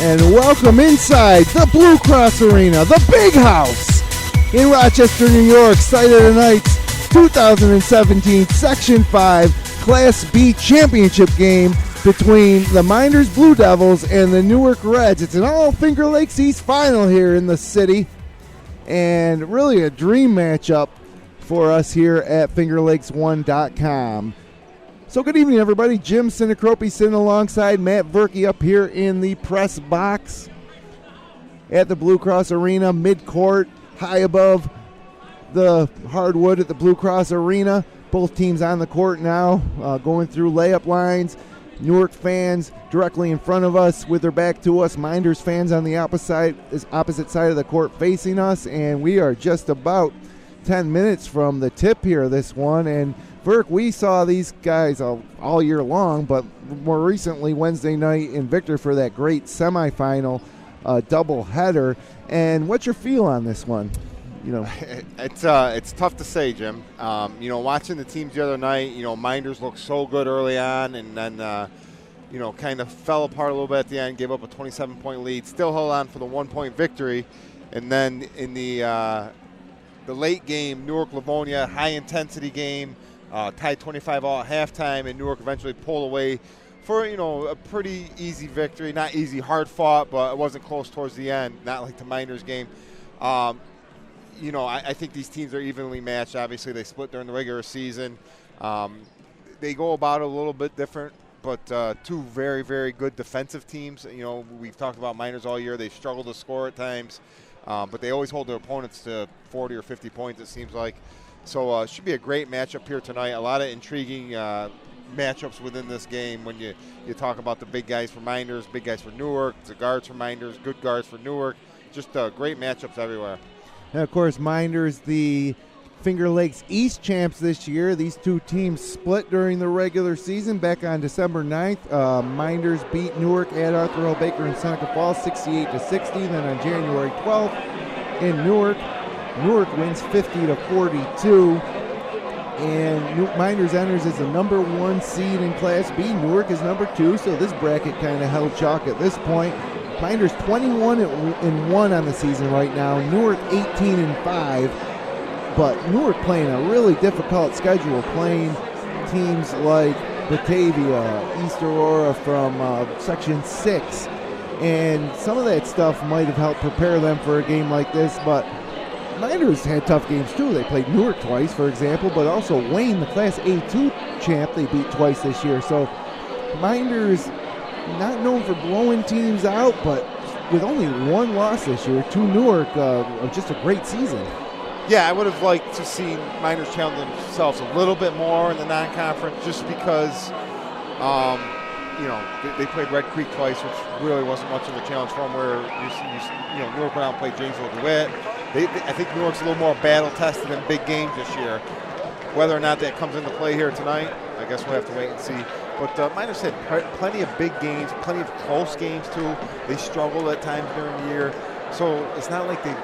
and welcome inside the Blue Cross Arena, the big house in Rochester, New York. Saturday tonight's 2017 Section 5 Class B championship game between the Mynderse Blue Devils and the Newark Reds. It's an all Finger Lakes East final here in the city, and really a dream matchup for us here at FingerLakes1.com. So good evening, everybody. Jim Sinicropi sitting alongside Matt Verkey up here in the press box at the Blue Cross Arena, mid-court, high above the hardwood at the Blue Cross Arena. Both teams on the court now, going through layup lines. Newark fans directly in front of us with their back to us. Mynderse fans on the opposite side of the court facing us, and we are just about 10 minutes from the tip here, this one. And Verk, we saw these guys all year long, but more recently Wednesday night in Victor for that great semifinal doubleheader. And what's your feel on this one? You know, it's tough to say, Jim. Watching the teams the other night, Mynderse looked so good early on, and then kind of fell apart a little bit at the end, gave up a 27-point lead, still held on for the 1-point victory, and then in the late game, Newark-Livonia, high-intensity game, tied 25 all at halftime, and Newark eventually pulled away for, a pretty easy victory. Not easy, hard fought, but it wasn't close towards the end, not like the Mynderse game. I think these teams are evenly matched. Obviously, they split during the regular season. They go about it a little bit different, but two very, very good defensive teams. We've talked about Mynderse all year. They struggle to score at times, but they always hold their opponents to 40 or 50 points, it seems like. So it should be a great matchup here tonight. A lot of intriguing matchups within this game when you talk about the big guys for Mynderse, big guys for Newark, the guards for Mynderse, good guards for Newark. Just great matchups everywhere. And, of course, Mynderse, the Finger Lakes East champs this year. These two teams split during the regular season back on December 9th. Mynderse beat Newark at Arthur L. Baker in Seneca Falls 68-60. Then on January 12th in Newark wins 50-42. And Mynderse enters as the number 1 seed in Class B. Newark is number 2, so this bracket kind of held chalk at this point. Mynderse 21-1 on the season right now. Newark 18-5, but Newark playing a really difficult schedule, playing teams like Batavia, East Aurora from Section 6, and some of that stuff might have helped prepare them for a game like this. But Mynderse had tough games too. They played Newark twice, for example, but also Wayne, the Class A2 champ, they beat twice this year. So Mynderse not known for blowing teams out, but with only one loss this year to Newark, just a great season. Yeah, I would have liked to see Mynderse challenge themselves a little bit more in the non-conference, just because, they played Red Creek twice, which really wasn't much of a challenge for them. Where Newark went out and played Janesville DeWitt. I think Newark's a little more battle-tested in big games this year. Whether or not that comes into play here tonight, I guess we'll have to wait and see. But Mynderse had plenty of big games, plenty of close games too. They struggled at times during the year. So it's not like they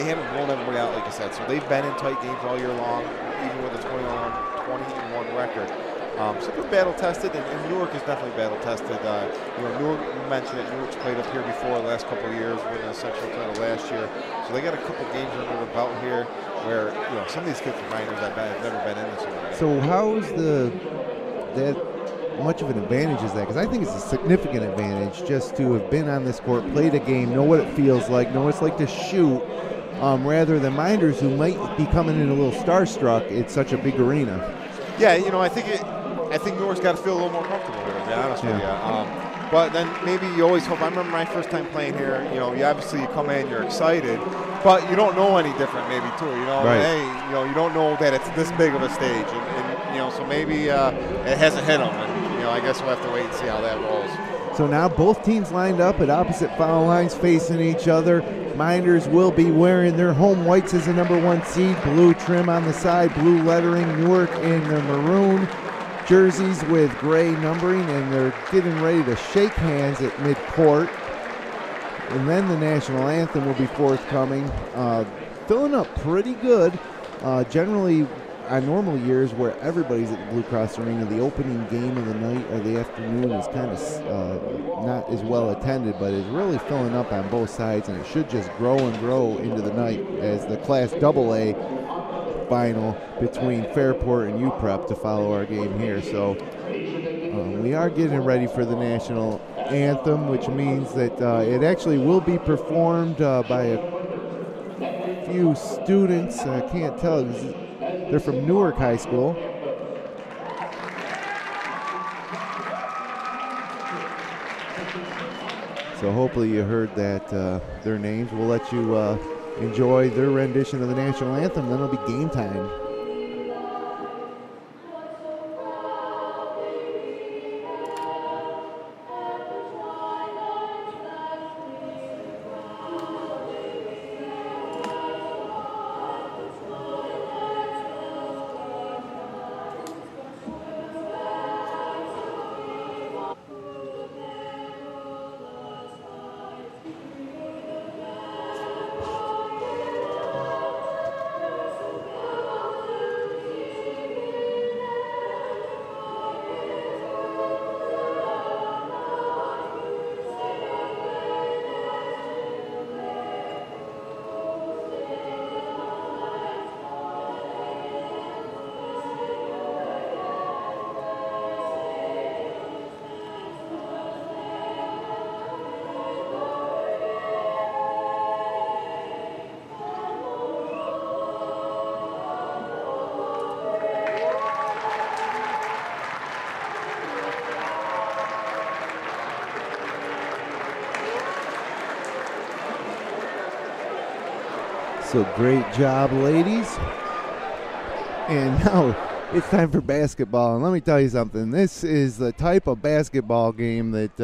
haven't blown everybody out, like I said. So they've been in tight games all year long, even with a 20-1 record. So they're battle-tested, and Newark is definitely battle-tested. Newark, you mentioned it, Newark's played up here before the last couple of years, winning a sectional title last year. So they got a couple games under the belt here where, some of these kids from Mynderse have never been in this already. So how's that much of an advantage is that? Because I think it's a significant advantage just to have been on this court, played a game, know what it feels like, know what it's like to shoot, rather than Mynderse, who might be coming in a little starstruck. It's such a big arena. Yeah, I think Newark's got to feel a little more comfortable here, to be honest with you. But then maybe you always hope. I remember my first time playing here. You come in, you're excited, but you don't know any different, maybe too. Right. Hey, you don't know that it's this big of a stage, and so maybe it hasn't hit them. And I guess we'll have to wait and see how that rolls. So now both teams lined up at opposite foul lines facing each other. Mynderse will be wearing their home whites as the number 1 seed, blue trim on the side, blue lettering. Newark in the maroon jerseys with gray numbering, and they're getting ready to shake hands at midcourt. And then the national anthem will be forthcoming. Filling up pretty good. Generally, on normal years where everybody's at the Blue Cross Arena, the opening game of the night or the afternoon is kind of not as well attended, but is really filling up on both sides, and it should just grow and grow into the night as the Class AA final between Fairport and UPrep to follow our game here. So we are getting ready for the national anthem, which means that it actually will be performed by a few students. I can't tell. They're from Newark High School. So hopefully you heard that their names. We'll let you enjoy their rendition of the national anthem. Then it'll be game time. So great job, ladies. And now it's time for basketball. And let me tell you something. This is the type of basketball game that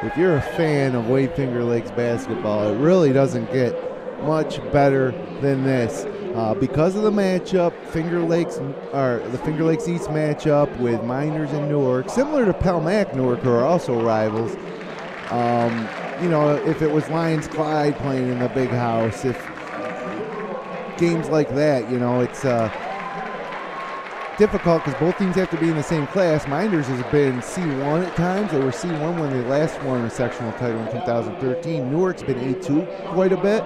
if you're a fan of Wade Finger Lakes basketball, it really doesn't get much better than this. Because of the matchup, the Finger Lakes East matchup with Mynderse and Newark, similar to Pelmac Newark, who are also rivals. If it was Lions Clyde playing in the big house, if games like that, it's difficult because both teams have to be in the same class. Mynderse has been C1 at times. They were C1 when they last won a sectional title in 2013. Newark's been A2 quite a bit,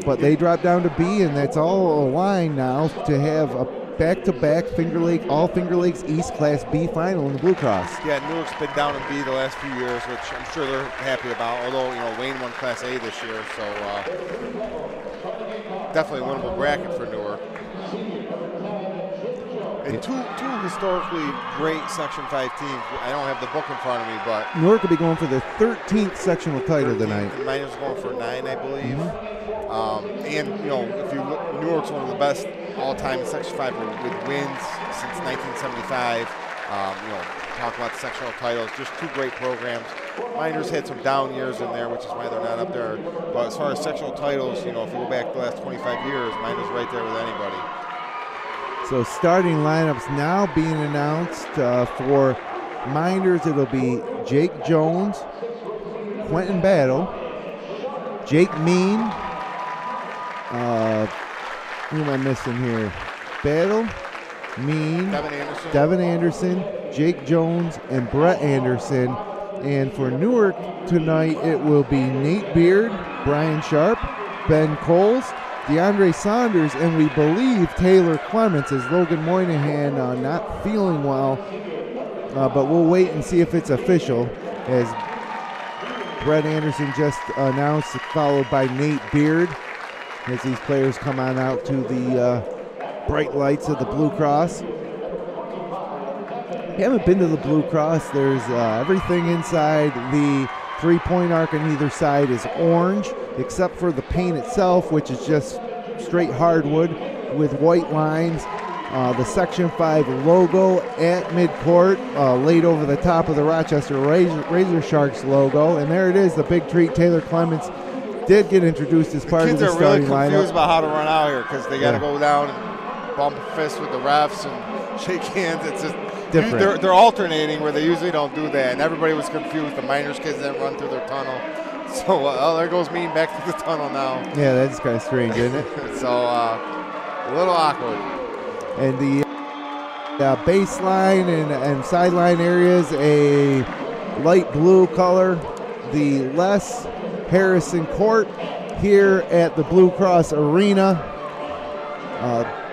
but they dropped down to B, and that's all aligned now to have a back-to-back all Finger Lakes East Class B final in the Blue Cross. Yeah, Newark's been down in B the last few years, which I'm sure they're happy about, although, Wayne won Class A this year, so definitely a winnable bracket for Newark. And two historically great Section 5 teams. I don't have the book in front of me, but Newark will be going for their 13th sectional title tonight. And Mynderse going for 9, I believe. And if you look, Newark's one of the best all-time in Section 5 with wins since 1975. Talk about the sectional titles, just two great programs. Mynderse had some down years in there, which is why they're not up there. But as far as sectional titles, if you go back the last 25 years, Mynderse right there with anybody. So starting lineups now being announced for Mynderse. It'll be Jake Jones, Quentin Battle, Jake Mean. Who am I missing here? Battle, Mean, Devin Anderson, Jake Jones, and Brett Anderson. And for Newark tonight, it will be Nate Beard, Brian Sharp, Ben Coles, DeAndre Saunders, and we believe Taylor Clements, as Logan Moynihan not feeling well. But we'll wait and see if it's official, as Brett Anderson just announced, followed by Nate Beard, as these players come on out to the bright lights of the Blue Cross. If you haven't been to the Blue Cross, there's everything inside the three-point arc on either side is orange, except for the paint itself, which is just straight hardwood with white lines. The Section 5 logo at midcourt, laid over the top of the Rochester Razor Sharks logo. And there it is, the big treat. Taylor Clements did get introduced as part of the starting lineup. Kids are really confused about how to run out here because they got to go down and bump fists with the refs and shake hands. It's just different. They're alternating where they usually don't do that, and everybody was confused. The Mynderse kids didn't run through their tunnel. So there goes Mean back to the tunnel now. Yeah, that's kind of strange, isn't it? So a little awkward. And the baseline and sideline areas a light blue color. The Les Harrison Court here at the Blue Cross Arena.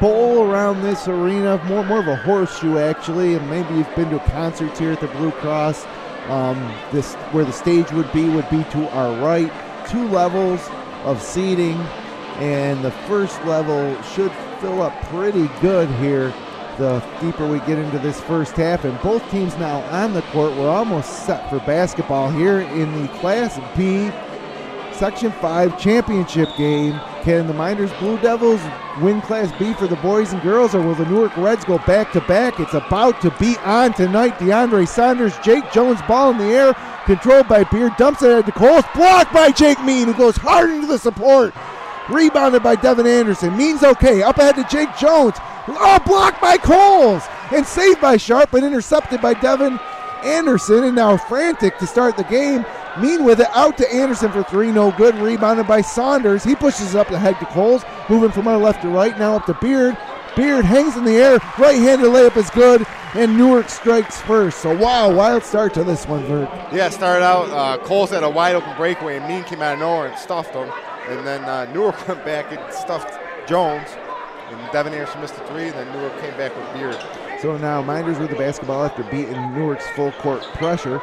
Bowl around this arena, more of a horseshoe actually, and maybe you've been to concerts here at the Blue Cross. This where the stage would be to our right. 2 levels of seating, and the first level should fill up pretty good here the deeper we get into this first half, and both teams now on the court. We're almost set for basketball here in the Class B Section 5 championship game. Can the Mynderse Blue Devils win Class B for the boys and girls, or will the Newark Reds go back-to-back? It's about to be on tonight. DeAndre Saunders, Jake Jones, ball in the air, controlled by Beard, dumps it at the Coles, blocked by Jake Mean, who goes hard into the support. Rebounded by Devin Anderson. Means okay, up ahead to Jake Jones. Oh, blocked by Coles, and saved by Sharp, but intercepted by Devin Anderson, and now frantic to start the game. Mean with it, out to Anderson for 3, no good. Rebounded by Saunders. He pushes up ahead to Coles, moving from our left to right, now up to Beard. Beard hangs in the air, right-handed layup is good, and Newark strikes first. So wow, wild start to this one, Verk. Yeah, started out, Coles had a wide open breakaway, and Mean came out of nowhere and stuffed him. And then Newark went back and stuffed Jones, and Devin Anderson missed a 3, and then Newark came back with Beard. So now Mynderse with the basketball after beating Newark's full court pressure.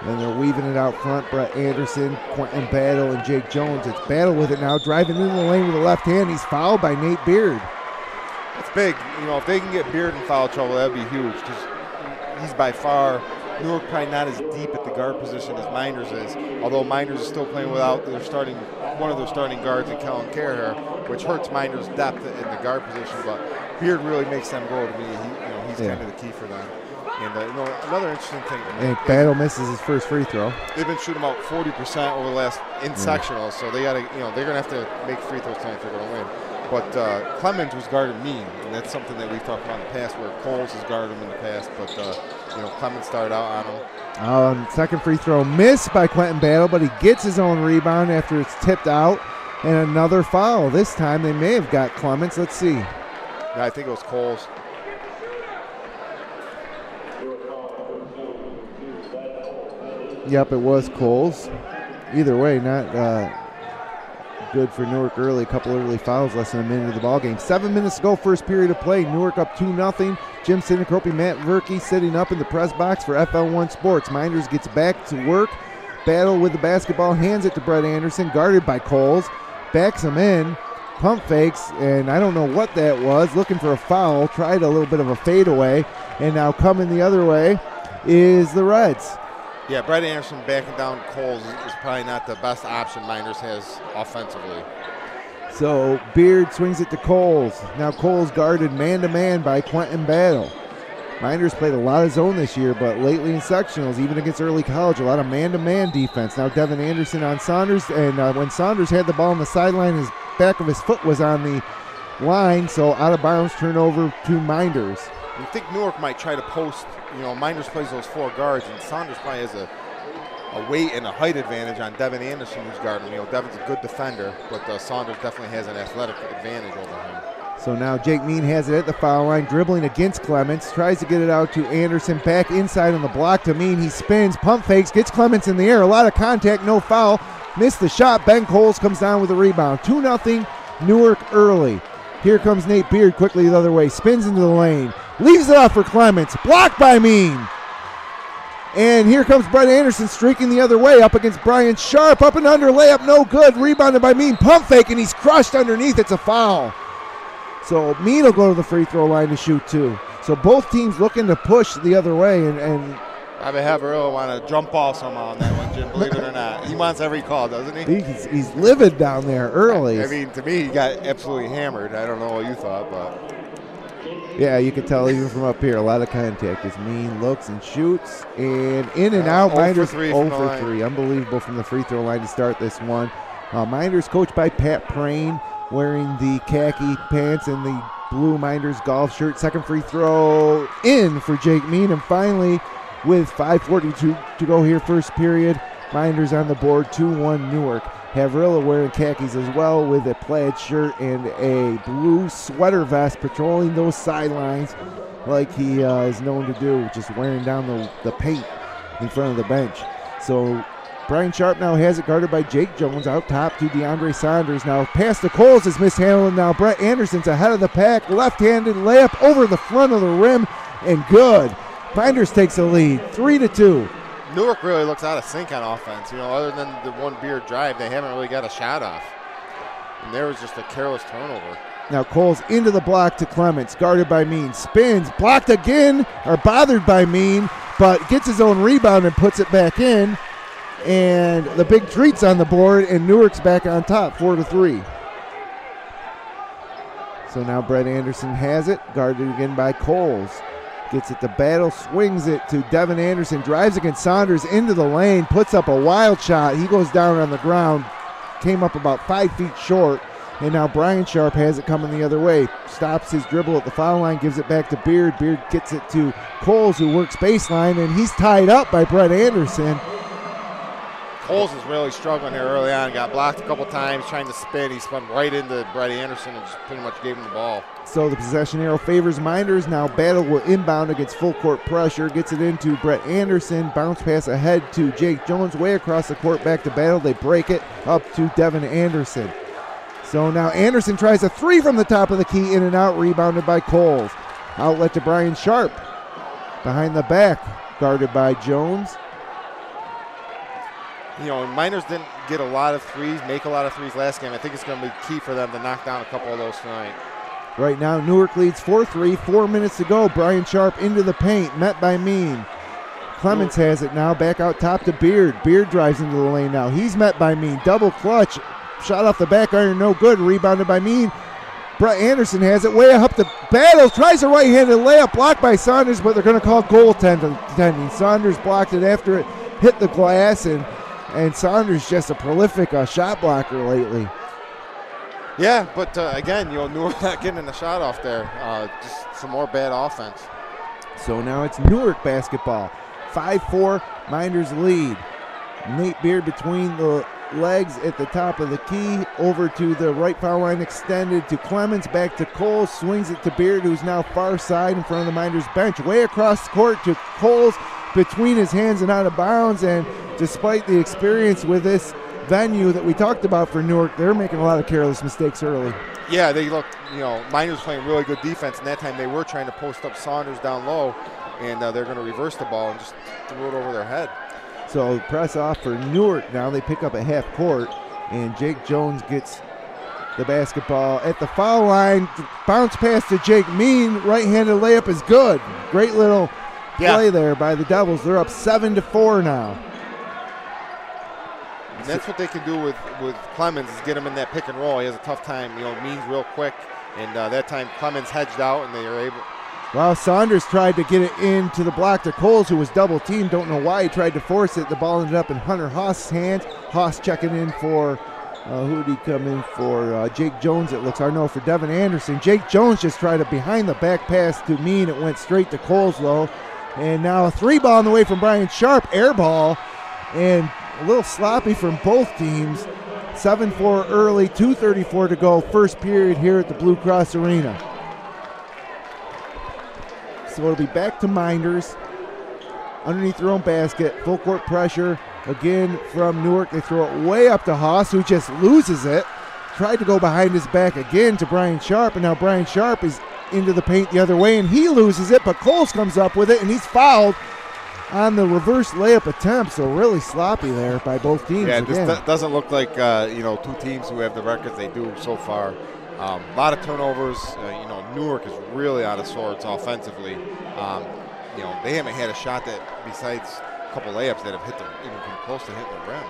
And they're weaving it out front. Brett Anderson, Quentin Battle, and Jake Jones. It's Battle with it now, driving into the lane with the left hand. He's fouled by Nate Beard. It's big. You know, if they can get Beard in foul trouble, that'd be huge, because he's by far, Newark probably not as deep at the guard position as Mynderse is, although Mynderse is still playing without one of their starting guards in Kellen Carrier, which hurts Mynderse depth in the guard position, but Beard really makes them go to me. He's kind of the key for them. And another interesting thing. And Battle misses his first free throw. They've been shooting about 40% over the last sectionals, so they got to, they're going to have to make free throws tonight if they're going to win. But Clemens was guarding Mean, and that's something that we've talked about in the past, where Coles has guarded him in the past. But Clemens started out on him. Second free throw missed by Quentin Battle, but he gets his own rebound after it's tipped out, and another foul. This time they may have got Clemens. Let's see. Yeah, I think it was Coles. Yep, it was Coles. Either way, not good for Newark early. A couple early fouls, less than a minute of the ball game. 7 minutes to go, first period of play. Newark up 2-0. Jim Sinicropi, Matt Verkey sitting up in the press box for FL1 Sports. Mynderse gets back to work. Battle with the basketball, hands it to Brett Anderson, guarded by Coles. Backs him in, pump fakes, and I don't know what that was. Looking for a foul, tried a little bit of a fadeaway, and now coming the other way is the Reds. Yeah, Brett Anderson backing down Coles is probably not the best option Mynderse has offensively. So Beard swings it to Coles. Now Coles guarded man-to-man by Quentin Battle. Mynderse played a lot of zone this year, but lately in sectionals, even against early college, a lot of man-to-man defense. Now Devin Anderson on Saunders, and when Saunders had the ball on the sideline, his back of his foot was on the line, so out of bounds turnover to Mynderse. You think Newark might try to post, Mynderse plays those 4 guards, and Saunders probably has a weight and a height advantage on Devin Anderson, who's guarding him. Devin's a good defender, but Saunders definitely has an athletic advantage over him. So now Jake Mean has it at the foul line, dribbling against Clements, tries to get it out to Anderson, back inside on the block to Mean. He spins, pump fakes, gets Clements in the air, a lot of contact, no foul, missed the shot. Ben Coles comes down with a rebound. 2-0 Newark early. Here comes Nate Beard quickly the other way, spins into the lane, leaves it off for Clements, blocked by Mean. And here comes Brett Anderson streaking the other way up against Brian Sharp, up and under, layup no good, rebounded by Mean, pump fake, and he's crushed underneath. It's a foul. So Mean will go to the free throw line to shoot 2. So both teams looking to push the other way, and Bobby Haverhill want to jump ball somehow on that one, Jim, believe it or not. He wants every call, doesn't he? He's livid down there early. I mean, to me, he got absolutely hammered. I don't know what you thought, but... Yeah, you can tell even from up here, a lot of contact. As Mean looks and shoots, and in and out. Mynderse 0 for 3. Unbelievable from the free throw line to start this one. Mynderse coached by Pat Prain, wearing the khaki pants and the blue Mynderse golf shirt. Second free throw in for Jake Mean, and finally, with 5:42 to go here, first period, Mynderse on the board, 2-1 Newark. Havrilla wearing khakis as well with a plaid shirt and a blue sweater vest, patrolling those sidelines like he is known to do, just wearing down the paint in front of the bench. So Brian Sharp now has it, guarded by Jake Jones, out top to DeAndre Saunders. Now pass to Coles is mishandled. Now Brett Anderson's ahead of the pack. Left-handed layup over the front of the rim, and good. Mynderse takes the lead, 3-2. Newark really looks out of sync on offense. Other than the one Beard drive, they haven't really got a shot off. And there was just a careless turnover. Now Coles into the block to Clements, guarded by Mean. Spins, blocked again, or bothered by Mean, but gets his own rebound and puts it back in. And the big treat's on the board, and Newark's back on top, 4-3. So now Brett Anderson has it, guarded again by Coles. Gets it to Battle, swings it to Devin Anderson, drives against Saunders into the lane, puts up a wild shot. He goes down on the ground, came up about 5 feet short, and now Brian Sharp has it coming the other way. Stops his dribble at the foul line, gives it back to Beard. Beard gets it to Coles, who works baseline, and he's tied up by Brett Anderson. Coles is really struggling there early on. Got blocked a couple times trying to spin. He spun right into Brett Anderson and just pretty much gave him the ball. So the possession arrow favors Mynderse. Now Battle will inbound against full court pressure. Gets it into Brett Anderson. Bounce pass ahead to Jake Jones. Way across the court back to Battle. They break it up to Devin Anderson. So now Anderson tries a three from the top of the key. In and out. Rebounded by Coles. Outlet to Brian Sharp. Behind the back. Guarded by Jones. Mynderse didn't get a lot of threes, make a lot of threes last game. I think it's going to be key for them to knock down a couple of those tonight. Right now, Newark leads 4-3, 4 minutes to go. Brian Sharp into the paint, met by Mean. Clements has it now, back out top to Beard. Beard drives into the lane now. He's met by Mean. Double clutch, shot off the back iron, no good. Rebounded by Mean. Brett Anderson has it, way up to Battle. Tries a right-handed layup, blocked by Saunders, but they're going to call goaltending. Saunders blocked it after it hit the glass, and Saunders just a prolific shot blocker lately. Yeah, but again, Newark not getting the shot off there. Just some more bad offense. So now it's Newark basketball. 5-4, Mynderse lead. Nate Beard between the legs at the top of the key. Over to the right foul line, extended to Clements. Back to Coles, swings it to Beard, who's now far side in front of the Mynderse bench. Way across the court to Coles, between his hands and out of bounds. And despite the experience with this venue that we talked about for Newark, they're making a lot of careless mistakes early. Yeah, they look, Mynderse playing really good defense, and that time they were trying to post up Saunders down low, and they're going to reverse the ball and just throw it over their head. So press off for Newark now. They pick up at half court, and Jake Jones gets the basketball at the foul line. Bounce pass to Jake Mean. Right-handed layup is good. Great little play there by the Devils. They're up 7-4 now. And that's what they can do with Clemens, is get him in that pick and roll. He has a tough time. Means real quick, and that time Clemens hedged out, and they are able. Well, Saunders tried to get it into the block to Coles, who was double teamed. Don't know why he tried to force it. The ball ended up in Hunter Haas's hands. Haas checking in for who did he come in for? Jake Jones, it looks. For Devin Anderson. Jake Jones just tried a behind the back pass to Mean. It went straight to Coles though. And now a three ball on the way from Brian Sharp, air ball, and a little sloppy from both teams. 7-4 early, 2:34 to go, first period here at the Blue Cross Arena. So it'll be back to Mynderse, underneath their own basket, full court pressure again from Newark. They throw it way up to Haas, who just loses it. Tried to go behind his back again to Brian Sharp, and now Brian Sharp is into the paint the other way, and he loses it, but Coles comes up with it, and he's fouled on the reverse layup attempt. So really sloppy there by both teams. Yeah, again. This doesn't look like two teams who have the records they do so far. A lot of turnovers. Newark is really out of sorts offensively. They haven't had a shot that, besides a couple layups, that have even come close to hitting the rim.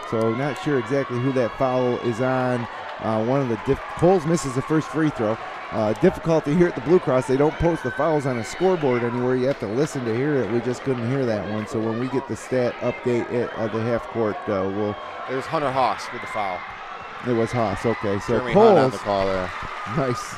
So not sure exactly who that foul is on. Coles misses the first free throw. Difficulty here at the Blue Cross. They don't post the fouls on a scoreboard anywhere. You have to listen to hear it. We just couldn't hear that one. So when we get the stat update at the half court, we'll. It was Hunter Haas with the foul. It was Haas. Okay, so Jeremy Coles on the call there. Nice.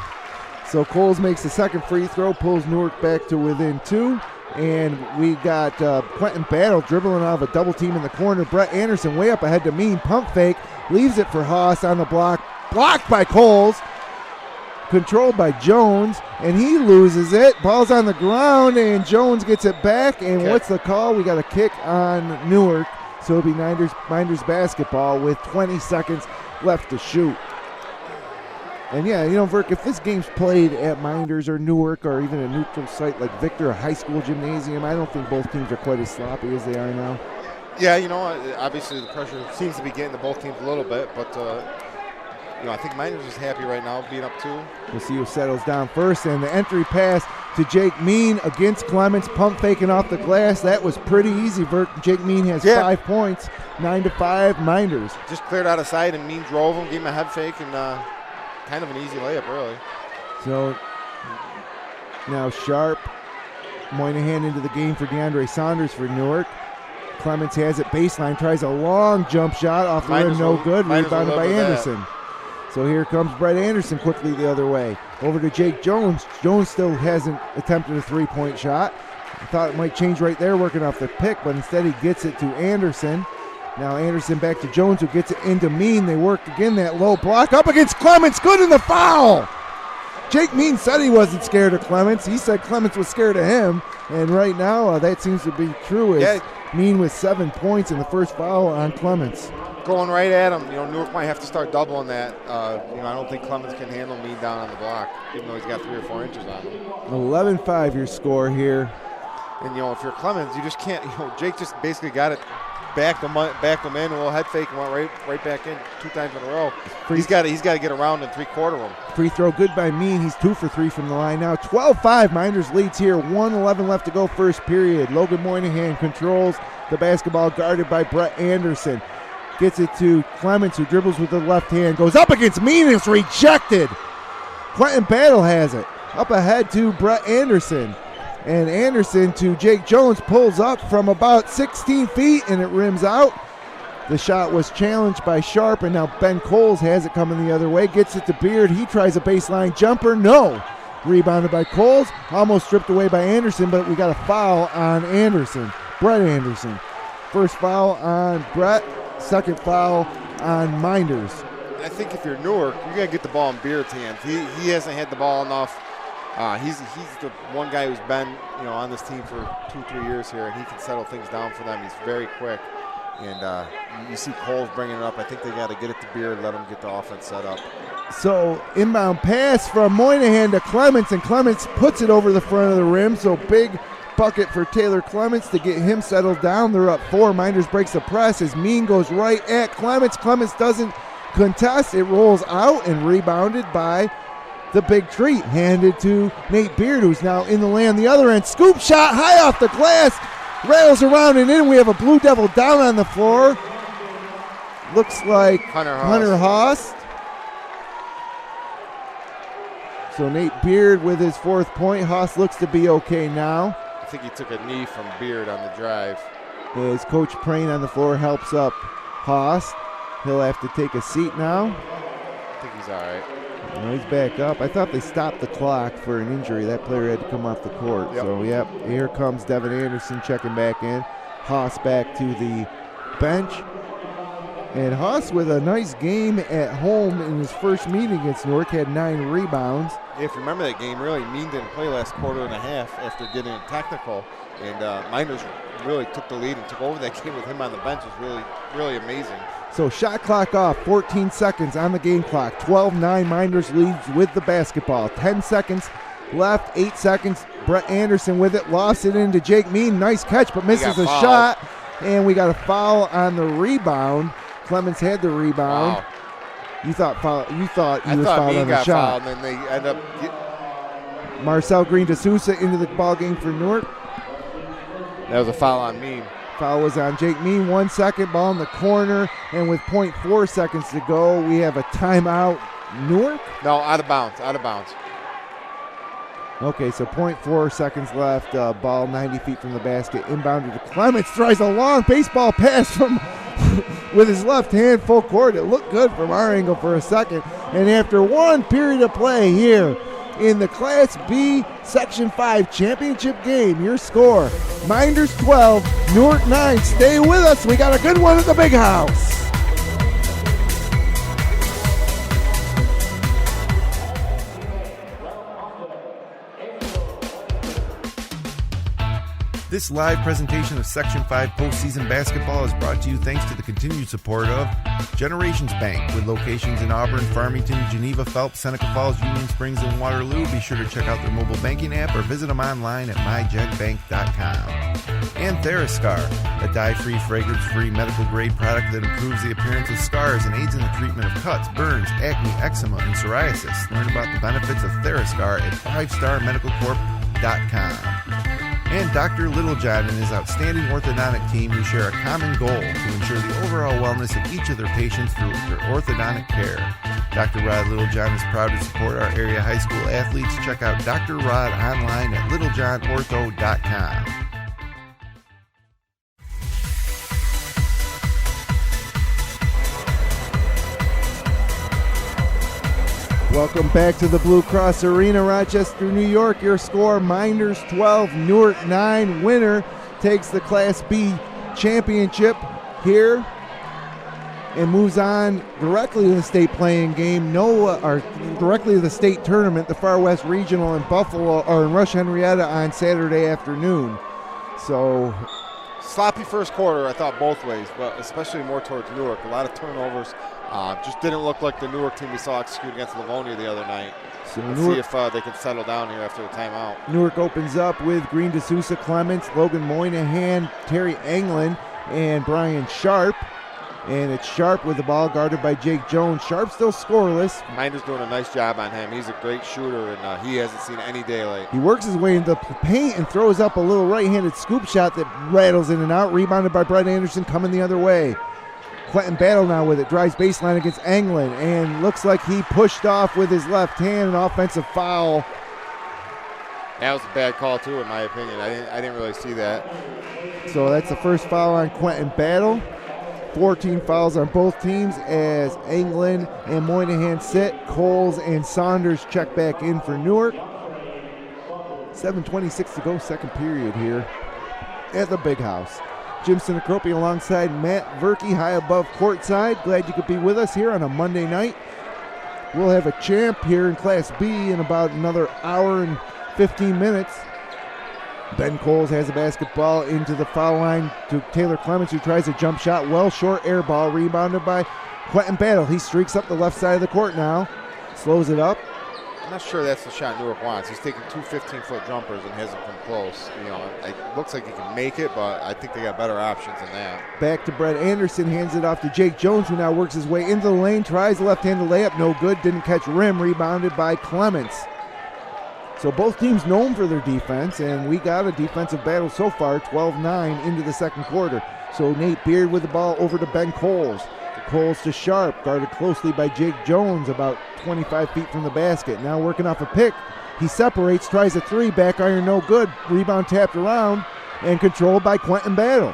So Coles makes the second free throw, pulls Newark back to within 2. And we got Quentin Battle dribbling out of a double team in the corner. Brett Anderson way up ahead to Mean. Pump fake. Leaves it for Haas on the block. Blocked by Coles. Controlled by Jones. And he loses it. Ball's on the ground. And Jones gets it back. And what's the call? We got a kick on Newark. So it'll be Mynderse basketball with 20 seconds left to shoot. And yeah, Verk, if this game's played at Mynderse or Newark or even a neutral site like Victor, a high school gymnasium, I don't think both teams are quite as sloppy as they are now. Yeah, obviously the pressure seems to be getting to both teams a little bit, but I think Mynderse is happy right now, being up 2. We'll see who settles down first. And the entry pass to Jake Mean against Clements, pump faking off the glass. That was pretty easy, Verk. Jake Mean has 5 points, 9-5, Mynderse. Just cleared out of sight, and Mean drove him, gave him a head fake, and kind of an easy layup, really. So now Sharp, Moynihan into the game for DeAndre Saunders for Newark. Clements has it baseline, tries a long jump shot off the rim, no good, rebounded by Anderson. So here comes Brett Anderson quickly the other way. Over to Jake Jones. Jones still hasn't attempted a three-point shot. I thought it might change right there working off the pick, but instead he gets it to Anderson. Now Anderson back to Jones, who gets it into Mean. They worked again, that low block up against Clements. Good in the foul. Jake Mean said he wasn't scared of Clements. He said Clements was scared of him. And right now that seems to be true. Mean with 7 points in the first foul on Clements. Going right at him. Newark might have to start doubling that. I don't think Clements can handle Mean down on the block, even though he's got 3 or 4 inches on him. 11-5 your score here. And, if you're Clements, you just can't, Jake just basically got it. Backed him in, a little head fake, and went right back in 2 times in a row. He's got to get around and three-quarter him. Free throw good by Mean. He's 2 for 3 from the line now. 12-5, Mynderse leads here. 1:11 left to go first period. Logan Moynihan controls the basketball, guarded by Brett Anderson. Gets it to Clements, who dribbles with the left hand. Goes up against Mean, and it's rejected. Quentin Battle has it. Up ahead to Brett Anderson. And Anderson to Jake Jones, pulls up from about 16 feet, and it rims out. The shot was challenged by Sharp, and now Ben Coles has it coming the other way. Gets it to Beard. He tries a baseline jumper. No. Rebounded by Coles. Almost stripped away by Anderson, but we got a foul on Anderson. Brett Anderson. First foul on Brett. Second foul on Mynderse. I think if you're Newark, you got to get the ball in Beard's hands. He hasn't had the ball enough. He's the one guy who's been on this team for 2-3 years here, and he can settle things down for them. He's very quick, and you see Coles bringing it up. I think they got to get it to Beard, let him get the offense set up. So inbound pass from Moynihan to Clements, and Clements puts it over the front of the rim. So big bucket for Taylor Clements to get him settled down. They're up 4. Mynderse breaks the press as Mean goes right at Clements. Clements doesn't contest. It rolls out and rebounded by the big treat, handed to Nate Beard, who's now in the lane on the other end. Scoop shot high off the glass, rails around and in. We have a Blue Devil down on the floor. Looks like Hunter Haas. So Nate Beard with his 4th point. Haas looks to be okay now. I think he took a knee from Beard on the drive. As Coach Prain on the floor helps up Haas. He'll have to take a seat now. I think he's all right. He's back up. I thought they stopped the clock for an injury. That player had to come off the court. Yep. So, here comes Devin Anderson checking back in. Haas back to the bench. And Haas with a nice game at home in his first meeting against Newark, had 9 rebounds. If you remember that game, really, Mean didn't play last quarter and a half after getting technical. And Mynderse really took the lead and took over that game with him on the bench. It was really, really amazing. So shot clock off, 14 seconds on the game clock. 12-9, Mynderse leads with the basketball. 10 seconds left, 8 seconds. Brett Anderson with it, lost it into Jake Mean. Nice catch, but misses a shot. And we got a foul on the rebound. Clements had the rebound. Wow. You thought he was fouled on the shot. Fouled, and then they end up Marcel Green de Sousa into the ball game for Newark. That was a foul on Mean. Foul was on Jake Mean. 1 second, ball in the corner, and with 0.4 seconds to go, we have a timeout. Newark? No, out of bounds. Okay, so 0.4 seconds left. Ball 90 feet from the basket. Inbounded to Clements. Tries a long baseball pass from with his left hand full court. It looked good from our angle for a second. And after 1 period of play here in the Class B Section 5 championship game. Your score, Mynderse 12, Newark 9. Stay with us. We got a good one at the big house. This live presentation of Section 5 postseason basketball is brought to you thanks to the continued support of Generations Bank, with locations in Auburn, Farmington, Geneva, Phelps, Seneca Falls, Union Springs, and Waterloo. Be sure to check out their mobile banking app or visit them online at mygenbank.com. And Therascar, a dye-free, fragrance-free, medical-grade product that improves the appearance of scars and aids in the treatment of cuts, burns, acne, eczema, and psoriasis. Learn about the benefits of Therascar at 5starmedicalcorp.com. And Dr. Littlejohn and his outstanding orthodontic team, who share a common goal to ensure the overall wellness of each of their patients through their orthodontic care. Dr. Rod Littlejohn is proud to support our area high school athletes. Check out Dr. Rod online at littlejohnortho.com. Welcome back to the Blue Cross Arena, Rochester, New York. Your score, Mynderse 12, Newark 9. Winner takes the Class B championship here and moves on directly to the state playing game. Directly to the state tournament, the Far West Regional in Buffalo or in Rush Henrietta on Saturday afternoon. So sloppy first quarter, I thought, both ways, but especially more towards Newark. A lot of turnovers. Just didn't look like the Newark team we saw execute against Livonia the other night. So Let's see if they can settle down here after the timeout. Newark opens up with Green D'Souza, Clements, Logan Moynihan, Terry Anglin, and Brian Sharp. And it's Sharp with the ball, guarded by Jake Jones. Sharp still scoreless. Mynderse doing a nice job on him. He's a great shooter, and he hasn't seen any daylight. He works his way into the paint and throws up a little right-handed scoop shot that rattles in and out. Rebounded by Brett Anderson, coming the other way. Quentin Battle now with it, drives baseline against Anglin, and looks like he pushed off with his left hand, an offensive foul. That was a bad call too, in my opinion. I didn't really see that. So that's the first foul on Quentin Battle. 14 fouls on both teams as Anglin and Moynihan sit. Coles and Saunders check back in for Newark. 7:26 to go, second period here at the big house. Jim Sinicropi alongside Matt Verkey, high above courtside. Glad you could be with us here on a Monday night. We'll have a champ here in Class B in about another hour and 15 minutes. Ben Coles has a basketball into the foul line to Taylor Clements, who tries a jump shot. Well short air ball, rebounded by Quentin Battle. He streaks up the left side of the court now. Slows it up. I'm not sure that's the shot Newark wants. He's taking two 15-foot jumpers and hasn't come close. It looks like he can make it, but I think they got better options than that. Back to Brett Anderson, hands it off to Jake Jones, who now works his way into the lane, tries a left-handed layup, no good, didn't catch rim, rebounded by Clements. So both teams known for their defense, and we got a defensive battle so far, 12-9 into the second quarter. So Nate Beard with the ball over to Ben Coles. Coles to Sharp, guarded closely by Jake Jones, about 25 feet from the basket. Now working off a pick. He separates, tries a three, back iron no good. Rebound tapped around and controlled by Quentin Battle.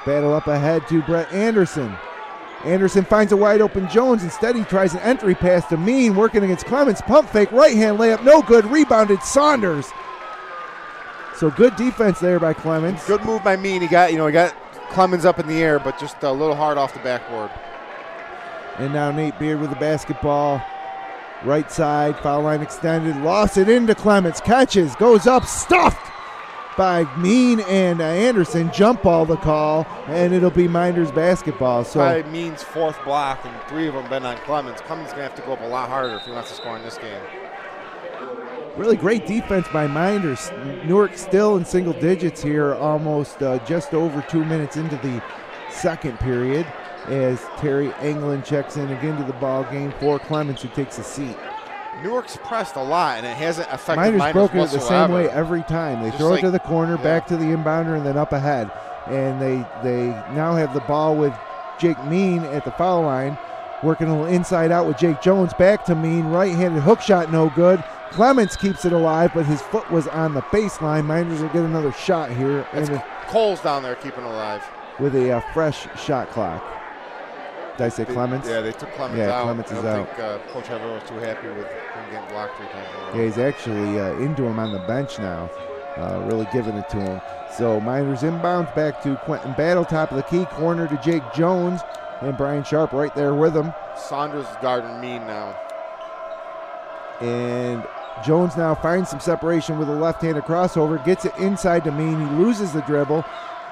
Battle up ahead to Brett Anderson. Anderson finds a wide open Jones. Instead, he tries an entry pass to Mean, working against Clements. Pump fake, right hand layup, no good. Rebounded Saunders. So good defense there by Clements. Good move by Mean. He got Clemens up in the air, but just a little hard off the backboard. And now Nate Beard with the basketball. Right side, foul line extended. Lost it into Clements. Catches, goes up, stuffed by Mean and Anderson. Jump ball the call, and it'll be Mynderse basketball. So probably Mean's fourth block, and three of them been on Clements. Clements going to have to go up a lot harder if he wants to score in this game. Really great defense by Mynderse. Newark still in single digits here, almost just over 2 minutes into the second period, as Terry Anglin checks in again to the ball game for Clements, who takes a seat. Newark's pressed a lot, and it hasn't affected Mynderse broken it the same way every time. They throw it to the corner, back to the inbounder, and then up ahead. And they now have the ball with Jake Mean at the foul line, working a little inside out with Jake Jones. Back to Mean, right-handed hook shot, no good. Clements keeps it alive, but his foot was on the baseline. Mynderse will get another shot here. And Cole's down there keeping it alive. With a fresh shot clock. Did I say Clements? Yeah, they took Clements out. Clements is I don't out. think Coach Heather was too happy with him getting blocked 3 times. Yeah, he's actually into him on the bench now, really giving it to him. So Mynderse inbounds back to Quentin Battle, top of the key, corner to Jake Jones, and Brian Sharp right there with him. Saunders is guarding Mean now. And Jones now finds some separation with a left-handed crossover, gets it inside to Mean. He loses the dribble,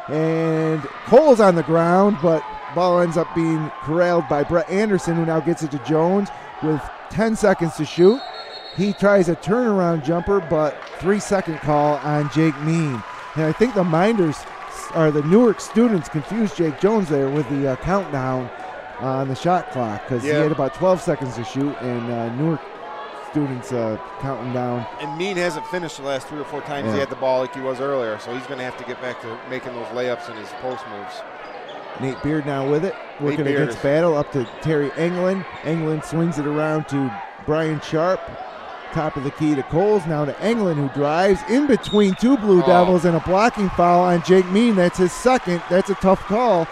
and Cole's on the ground, but ball ends up being corralled by Brett Anderson, who now gets it to Jones with 10 seconds to shoot. He tries a turnaround jumper, but 3-second call on Jake Mean. And I think the Newark students confused Jake Jones there with the countdown on the shot clock, because he had about 12 seconds to shoot, and Newark students counting down. And Mean hasn't finished the last 3 or 4 times he had the ball like he was earlier, so he's going to have to get back to making those layups and his post moves. Nate Beard now with it, working against Battle, up to Terry Englund. Englund swings it around to Brian Sharp. Top of the key to Coles, now to Englund, who drives in between 2 Blue Devils, and a blocking foul on Jake Mean. That's his second. That's a tough call.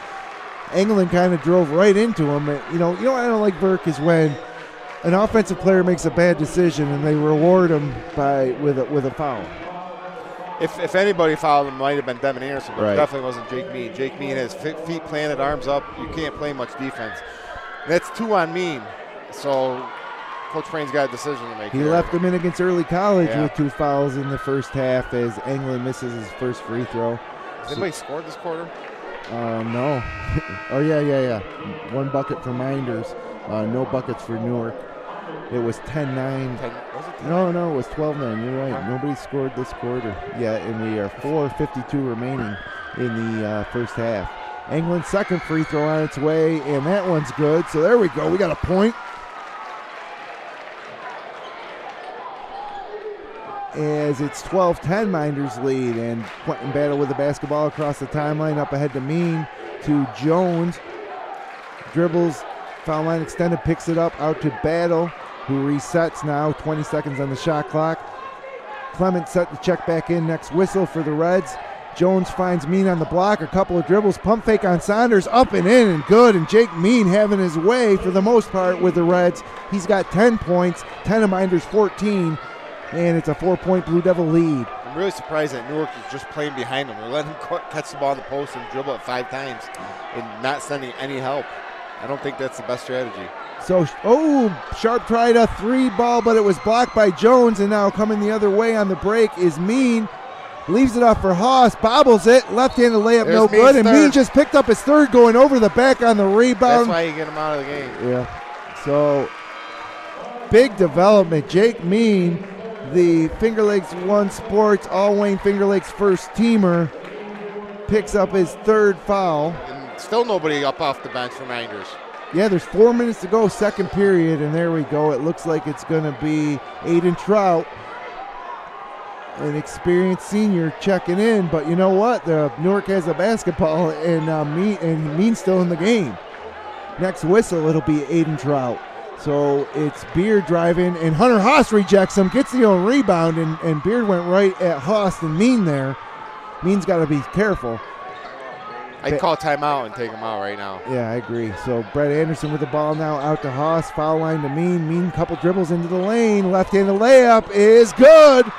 Englund kind of drove right into him. You know what I don't like, Verk, is when an offensive player makes a bad decision and they reward him with a foul. If anybody fouled him, it might have been Devin Anderson, but Right. it definitely wasn't Jake Mean. Jake Mean has feet planted, arms up. You can't play much defense. That's 2 on Mean, so Coach Frain's got a decision to make. He here. left him in against Early College with 2 fouls in the first half as Englund misses his first free throw. Has anybody scored this quarter? No. Oh, yeah. 1 bucket for Mynderse. No buckets for Newark. It was 10-9. Was it 10? No, it was 12-9. You're right. Nobody scored this quarter. Yeah, and we are 4:52 remaining in the first half. Englund's second free throw on its way, and that one's good. So there we go. We got a point. As it's 12-10 Mynderse lead, and Quentin Battle with the basketball across the timeline, up ahead to Mean, to Jones. Dribbles, foul line extended, picks it up out to Battle, who resets now, 20 seconds on the shot clock. Clement set the check back in, next whistle for the Reds. Jones finds Mean on the block, a couple of dribbles, pump fake on Saunders, up and in and good, and Jake Mean having his way for the most part with the Reds. He's got 10 points, 10 of Mynderse 14, and it's a 4-point Blue Devil lead. I'm really surprised that Newark is just playing behind him. They're letting him catch the ball in the post and dribble it 5 times and not sending any help. I don't think that's the best strategy. So, Sharp tried a 3 ball, but it was blocked by Jones, and now coming the other way on the break is Mean. Leaves it off for Haas, bobbles it, left-handed layup, no good, and Mean just picked up his third, going over the back on the rebound. That's why you get him out of the game. Yeah. So, big development. Jake Mean, the FL1 Sports All-Wayne Finger Lakes first teamer, picks up his 3rd foul. And still nobody up off the bench for Mynderse. Yeah, there's 4 minutes to go, second period, and there we go. It looks like it's going to be Aiden Trout, an experienced senior, checking in. But you know what? The Newark has a basketball, and Mean's still in the game. Next whistle, it'll be Aiden Trout. So it's Beard driving, and Hunter Haas rejects him, gets the own rebound, and Beard went right at Haas and Mean there. Mean's got to be careful. I'd call timeout and take him out right now. Yeah, I agree. So Brett Anderson with the ball now, out to Haas, foul line to Mean. Mean couple dribbles into the lane, left-handed layup is good.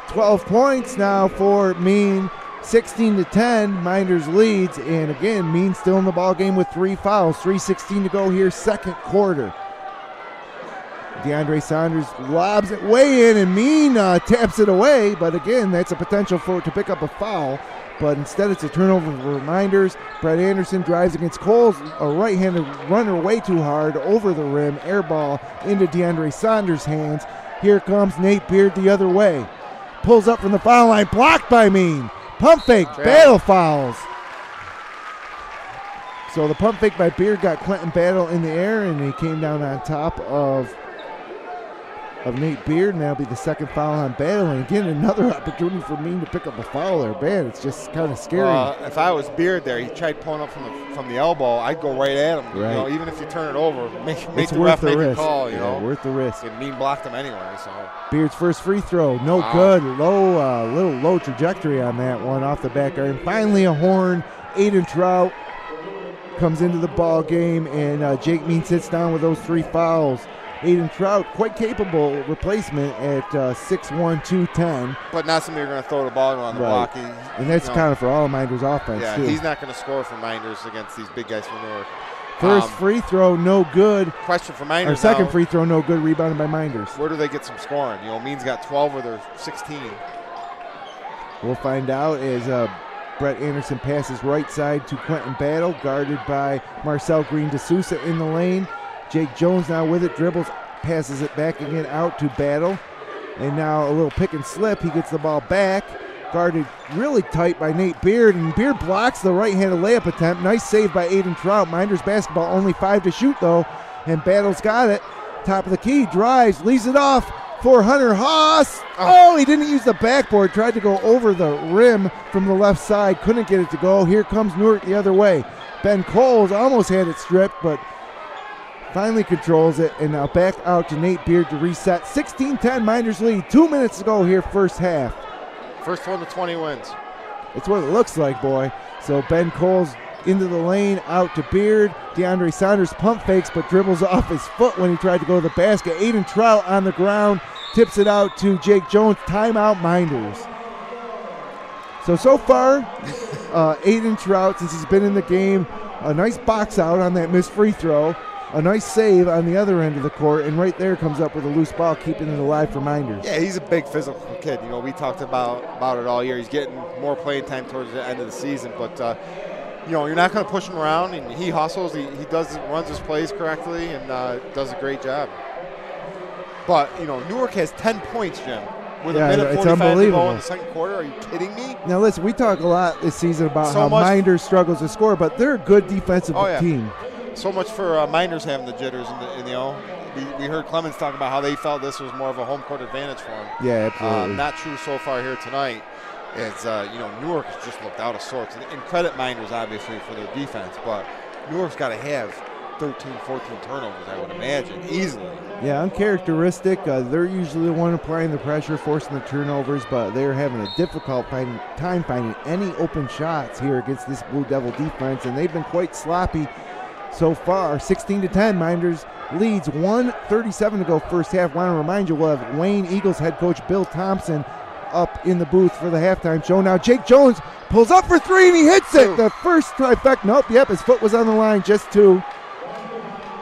12 points now for Mean, 16-10. Mynderse leads, and again, Mean still in the ball game with 3 fouls. 3:16 to go here, second quarter. DeAndre Saunders lobs it way in, and Mean taps it away, but again, that's a potential for it to pick up a foul. But instead, it's a turnover for Mynderse. Brett Anderson drives against Coles, a right-handed runner way too hard, over the rim, air ball into DeAndre Saunders' hands. Here comes Nate Beard the other way. Pulls up from the foul line, blocked by Mean. Pump fake, Battle fouls. So the pump fake by Beard got Quentin Battle in the air, and he came down on top of Nate Beard, and that'll be the second foul on Battle. And again, another opportunity for Mean to pick up a foul there. Man, it's just kind of scary. If I was Beard there, he tried pulling up from the elbow, I'd go right at him. Right. You know, even if you turn it over, make it's the worth ref the make risk. a call. You know, worth the risk. And Mean blocked him anyway. So Beard's first free throw, no good. Little low trajectory on that one off the back iron. Finally a horn. Aiden Trout comes into the ball game, and Jake Mean sits down with those 3 fouls. Aiden Trout, quite capable replacement at 6'1", 210. But not somebody you're going to throw the ball on the block. And that's kind of for all of Mynder's offense, yeah, too. He's not going to score for Minders against these big guys from Newark. First free throw, no good. Question for Minders. Our second free throw, no good, rebounded by Minders. Where do they get some scoring? Mean's got 12 or they're 16. We'll find out as Brett Anderson passes right side to Quentin Battle, guarded by Marcel Green DeSouza in the lane. Jake Jones now with it, dribbles, passes it back again out to Battle. And now a little pick and slip. He gets the ball back, guarded really tight by Nate Beard, and Beard blocks the right-handed layup attempt. Nice save by Aiden Trout. Minders basketball, only 5 to shoot though, and Battle's got it. Top of the key, drives, leaves it off for Hunter Haas. Oh, he didn't use the backboard, tried to go over the rim from the left side, couldn't get it to go. Here comes Newark the other way. Ben Coles almost had it stripped, but finally controls it, and now back out to Nate Beard to reset. 16-10 Minders lead. 2 minutes to go here, first half. First one to 20 wins. It's what it looks like, boy. So Ben Coles into the lane, out to Beard. DeAndre Saunders pump fakes, but dribbles off his foot when he tried to go to the basket. Aiden Trout on the ground, tips it out to Jake Jones. Timeout Minders. So far, Aiden Trout, since he's been in the game, a nice box out on that missed free throw. A nice save on the other end of the court, and right there comes up with a loose ball, keeping it alive for Minders. Yeah, he's a big physical kid. We talked about it all year. He's getting more playing time towards the end of the season, but you're not going to push him around, and he hustles. He runs his plays correctly, and does a great job. But Newark has 10 points, Jim. With a minute 45 to go in the second quarter. Are you kidding me? Now listen, we talk a lot this season about how Minders struggles to score, but they're a good defensive team. So much for Minders having the jitters, we heard Clemens talk about how they felt this was more of a home court advantage for them. Yeah, absolutely. Not true so far here tonight. As Newark has just looked out of sorts, and credit Minders obviously for their defense, but Newark's got to have 13, 14 turnovers, I would imagine, easily. Yeah, uncharacteristic. They're usually the one applying the pressure, forcing the turnovers, but they're having a difficult time finding any open shots here against this Blue Devil defense, and they've been quite sloppy so far. 16-10, Minders leads. 1:37 to go first half. Want to remind you, we'll have Wayne Eagles head coach Bill Thompson up in the booth for the halftime show. Now Jake Jones pulls up for 3 and he hits it. The first trifecta. His foot was on the line, just 2.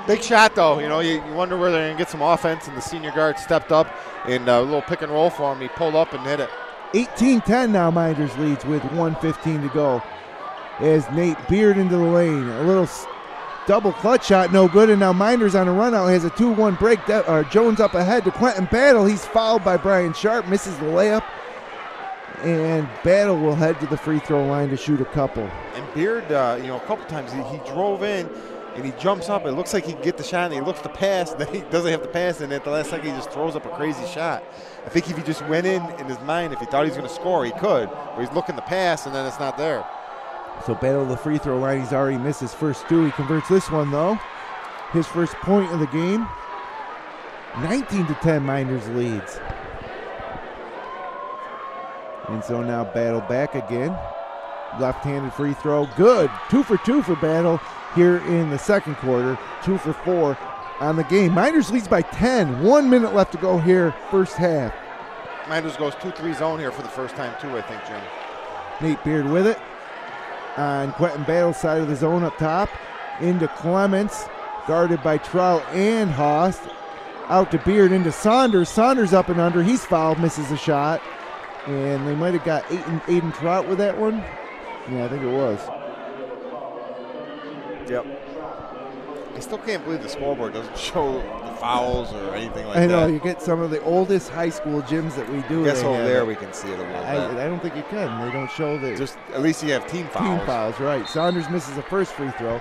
Big shot though. You wonder where they're going to get some offense, and the senior guard stepped up in a little pick and roll for him. He pulled up and hit it. 18-10 now Minders leads with 1:15 to go as Nate Beard into the lane. A little double clutch shot, no good, and now Minders on a run out, has a 2-1 break. Jones up ahead to Quentin Battle. He's fouled by Brian Sharp, misses the layup, and Battle will head to the free throw line to shoot a couple. And Beard, a couple times he drove in and he jumps up. It looks like he can get the shot, and he looks to pass, and then he doesn't have to pass, and at the last second he just throws up a crazy shot. I think if he just went in his mind, if he thought he was going to score, he could, but he's looking to pass, and then it's not there. So Battle the free throw line. He's already missed his first 2. He converts this one though. His first point of the game. 19-10 Minders leads. And so now Battle back again. Left-handed free throw. Good. 2 for 2 for Battle here in the second quarter. 2 for 4 on the game. Minders leads by 10. 1 minute left to go here, first half. Minders goes 2-3 zone here for the first time too, I think, Jim. Nate Beard with it. On Quentin Battle's side of the zone up top. Into Clements, guarded by Trout and Haas. Out to Beard, into Saunders. Saunders up and under. He's fouled, misses a shot. And they might have got Aiden Trout with that one. Yeah, I think it was. Yep. I still can't believe the scoreboard doesn't show the fouls or anything like that. I know, you get some of the oldest high school gyms that we do. I guess over there we can see it a little bit. I don't think you can. They don't show the... Just, at least you have team fouls. Team fouls, right. Saunders misses the first free throw.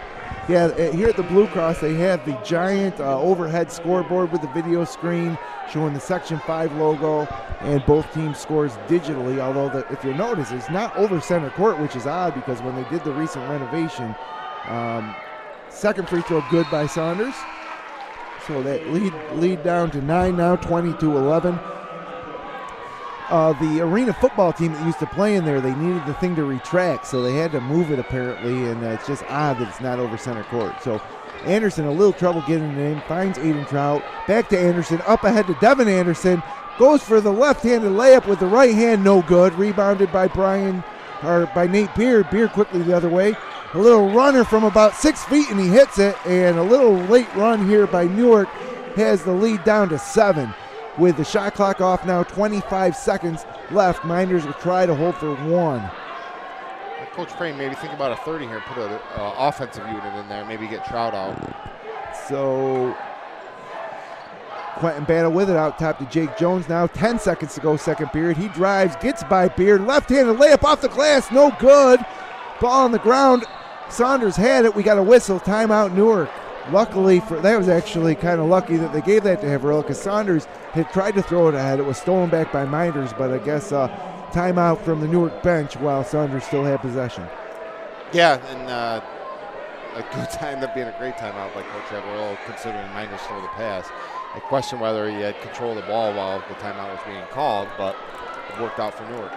Yeah, here at the Blue Cross, they have the giant overhead scoreboard with the video screen showing the Section 5 logo, and both teams scores digitally, although if you notice, it's not over center court, which is odd because when they did the recent renovation, second free throw good by Saunders. So that lead down to 9 now, 20-11. the arena football team that used to play in there, they needed the thing to retract, so they had to move it apparently, and it's just odd that it's not over center court. So Anderson, a little trouble getting it in, finds Aiden Trout, back to Anderson, up ahead to Devin Anderson, goes for the left-handed layup with the right hand, no good, rebounded by by Nate Beard. Beard quickly the other way. A little runner from about 6 feet, and he hits it, and a little late run here by Newark has the lead down to 7. With the shot clock off now, 25 seconds left. Mynderse will try to hold for 1. Coach Frame maybe think about a 30 here, put an offensive unit in there, maybe get Trout out. So Quentin Battle with it out top to Jake Jones now. 10 seconds to go, second period. He drives, gets by Beard. Left-handed layup off the glass, no good. Ball on the ground. Saunders had it. We got a whistle. Timeout Newark. Luckily, that was actually kind of lucky that they gave that to Haverhill because Saunders had tried to throw it ahead. It was stolen back by Mynderse, but I guess timeout from the Newark bench while Saunders still had possession. Yeah, and a good time, ended up being a great timeout by Coach Haverhill considering Mynderse stole the pass. I question whether he had control of the ball while the timeout was being called, but it worked out for Newark.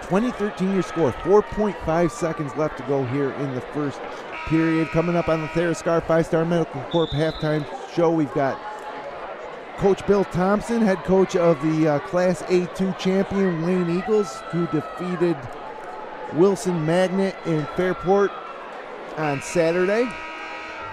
20-13 your score, 4.5 seconds left to go here in the first period. Coming up on the Theriscar 5-Star Medical Corp halftime show, we've got Coach Bill Thompson, head coach of the Class A2 champion Wayne Eagles, who defeated Wilson Magnet in Fairport on Saturday.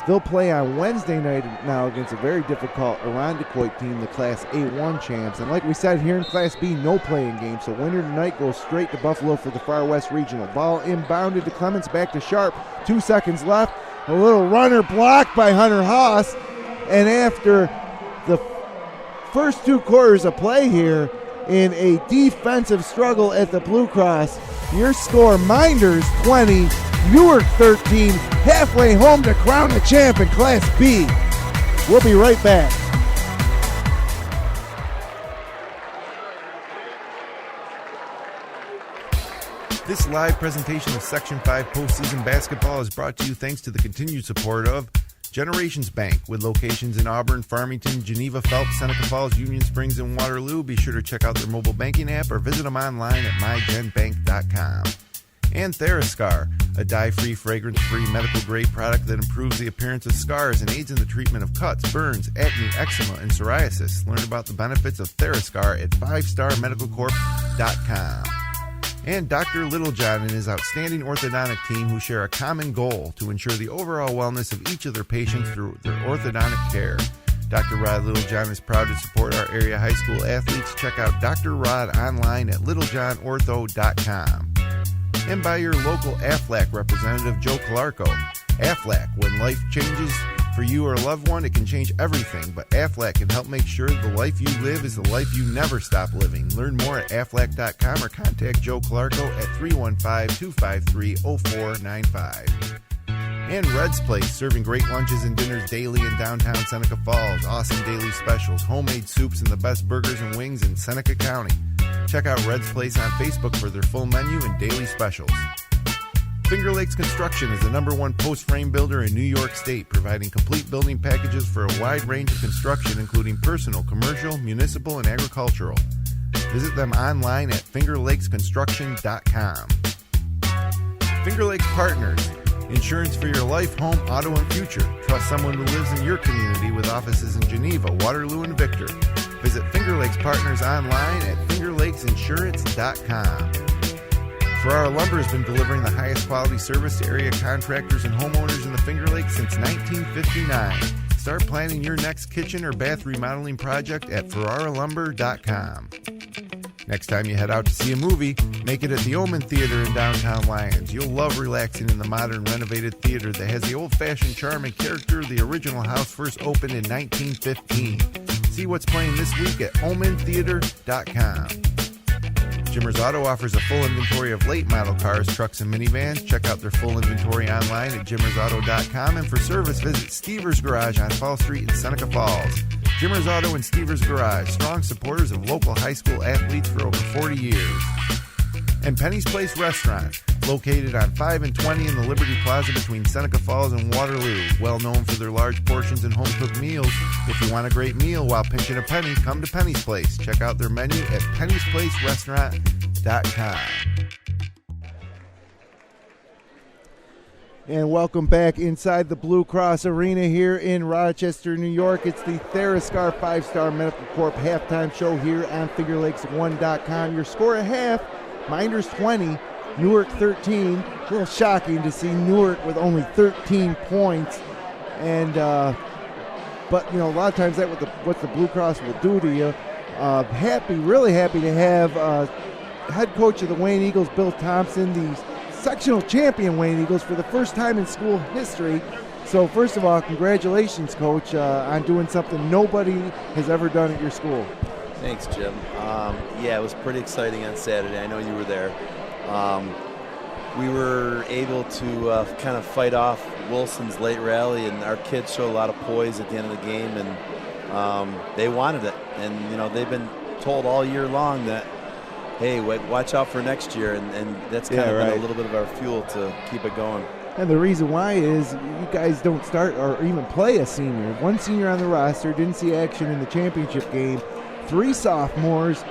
They'll play on Wednesday night now against a very difficult Irondequoit team, the Class A1 champs. And like we said, here in Class B, no playing game. So winner tonight goes straight to Buffalo for the Far West Regional. Ball inbounded to Clements, back to Sharp. 2 seconds left. A little runner blocked by Hunter Haas. And after the first 2 quarters of play here in a defensive struggle at the Blue Cross, your score, Mynderse 20, Newark 13, halfway home to crown the champ in Class B. We'll be right back. This live presentation of Section 5 postseason basketball is brought to you thanks to the continued support of Generations Bank, with locations in Auburn, Farmington, Geneva, Phelps, Seneca Falls, Union Springs, and Waterloo. Be sure to check out their mobile banking app or visit them online at mygenbank.com. And Theriscar, a dye-free, fragrance-free, medical-grade product that improves the appearance of scars and aids in the treatment of cuts, burns, acne, eczema, and psoriasis. Learn about the benefits of Theriscar at 5starmedicalcorp.com. And Dr. Littlejohn and his outstanding orthodontic team, who share a common goal to ensure the overall wellness of each of their patients through their orthodontic care. Dr. Rod Littlejohn is proud to support our area high school athletes. Check out Dr. Rod online at littlejohnortho.com. And by your local AFLAC representative, Joe Calarco. AFLAC, when life changes for you or a loved one, it can change everything, but AFLAC can help make sure the life you live is the life you never stop living. Learn more at aflac.com or contact Joe Calarco at 315-253-0495. And Red's Place, serving great lunches and dinners daily in downtown Seneca Falls. Awesome daily specials, homemade soups, and the best burgers and wings in Seneca County. Check out Red's Place on Facebook for their full menu and daily specials. Finger Lakes Construction is the #1 post frame builder in New York State, providing complete building packages for a wide range of construction, including personal, commercial, municipal, and agricultural. Visit them online at fingerlakesconstruction.com. Finger Lakes Partners, insurance for your life, home, auto, and future. Trust someone who lives in your community with offices in Geneva, Waterloo, and Victor. Visit Finger Lakes Partners online at fingerlakesinsurance.com. Farrar Lumber has been delivering the highest quality service to area contractors and homeowners in the Finger Lakes since 1959. Start planning your next kitchen or bath remodeling project at farrarlumber.com. Next time you head out to see a movie, make it at the Omen Theater in downtown Lyons. You'll love relaxing in the modern renovated theater that has the old-fashioned charm and character the original house first opened in 1915. See what's playing this week at omentheater.com. Jimmer's Auto offers a full inventory of late model cars, trucks, and minivans. Check out their full inventory online at jimmersauto.com. And for service, visit Stever's Garage on Fall Street in Seneca Falls. Jimmer's Auto and Stever's Garage, strong supporters of local high school athletes for over 40 years. and Penny's Place Restaurant, located on 5 and 20 in the Liberty Plaza between Seneca Falls and Waterloo. Well known for their large portions and home-cooked meals. If you want a great meal while pinching a penny, come to Penny's Place. Check out their menu at pennysplacerestaurant.com. And welcome back inside the Blue Cross Arena here in Rochester, New York. It's the Therascar 5-Star Medical Corp halftime show here on FingerLakes1.com. Your score at half, Mynderse 20, Newark 13. A little shocking to see Newark with only 13 points. And but you know, a lot of times that what the Blue Cross will do to you. Really happy to have head coach of the Wayne Eagles, Bill Thompson, the sectional champion Wayne Eagles for the first time in school history. So first of all, congratulations, Coach, on doing something nobody has ever done at your school. Thanks, Jim. Yeah, it was pretty exciting on Saturday. I know you were there. We were able to kind of fight off Wilson's late rally, and our kids showed a lot of poise at the end of the game, and they wanted it. And, you know, they've been told all year long that, hey, watch out for next year, and that's kind of been a little bit of our fuel to keep it going. And the reason why is you guys don't start or even play a senior. One senior on the roster, didn't see action in the championship game. 3 sophomores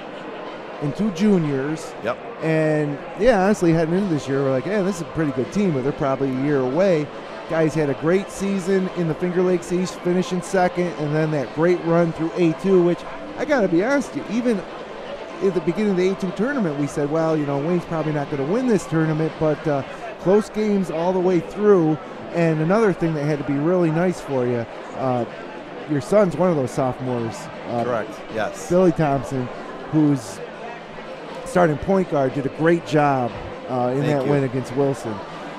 and 2 juniors. Yep. And, yeah, honestly, heading into this year, we're like, this is a pretty good team, but they're probably a year away. Guys had a great season in the Finger Lakes East, finishing second, and then that great run through A2, which I got to be honest with you, even at the beginning of the A2 tournament, we said, well, you know, Wayne's probably not going to win this tournament, but close games all the way through. And another thing that had to be really nice for you, your son's one of those sophomores. Correct, yes. Billy Thompson, who's starting point guard, did a great job in that win against Wilson.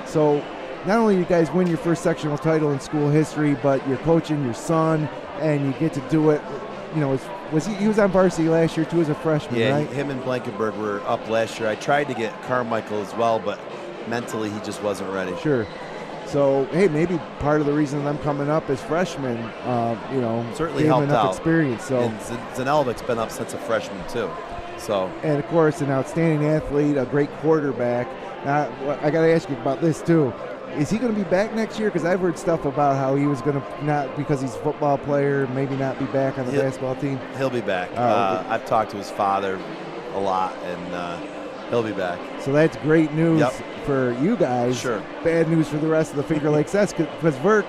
So not only do you guys win your first sectional title in school history, but you're coaching your son, and you get to do it. You know, he was on varsity last year too as a freshman, yeah, right? Him and Blankenberg were up last year. I tried to get Carmichael as well, but mentally he just wasn't ready. Sure. So, hey, maybe part of the reason them coming up as freshmen, you know, certainly gave helped enough out. Experience. So, and Zanelvik's been up since a freshman too. So, and of course, an outstanding athlete, a great quarterback. Now, I got to ask you about this too. Is he going to be back next year? Because I've heard stuff about how he was going to not, because he's a football player, maybe not be back on the basketball team. He'll be back. I've talked to his father a lot, and he'll be back. So that's great news for you guys. Sure. Bad news for the rest of the Finger Lakes S, because Verk,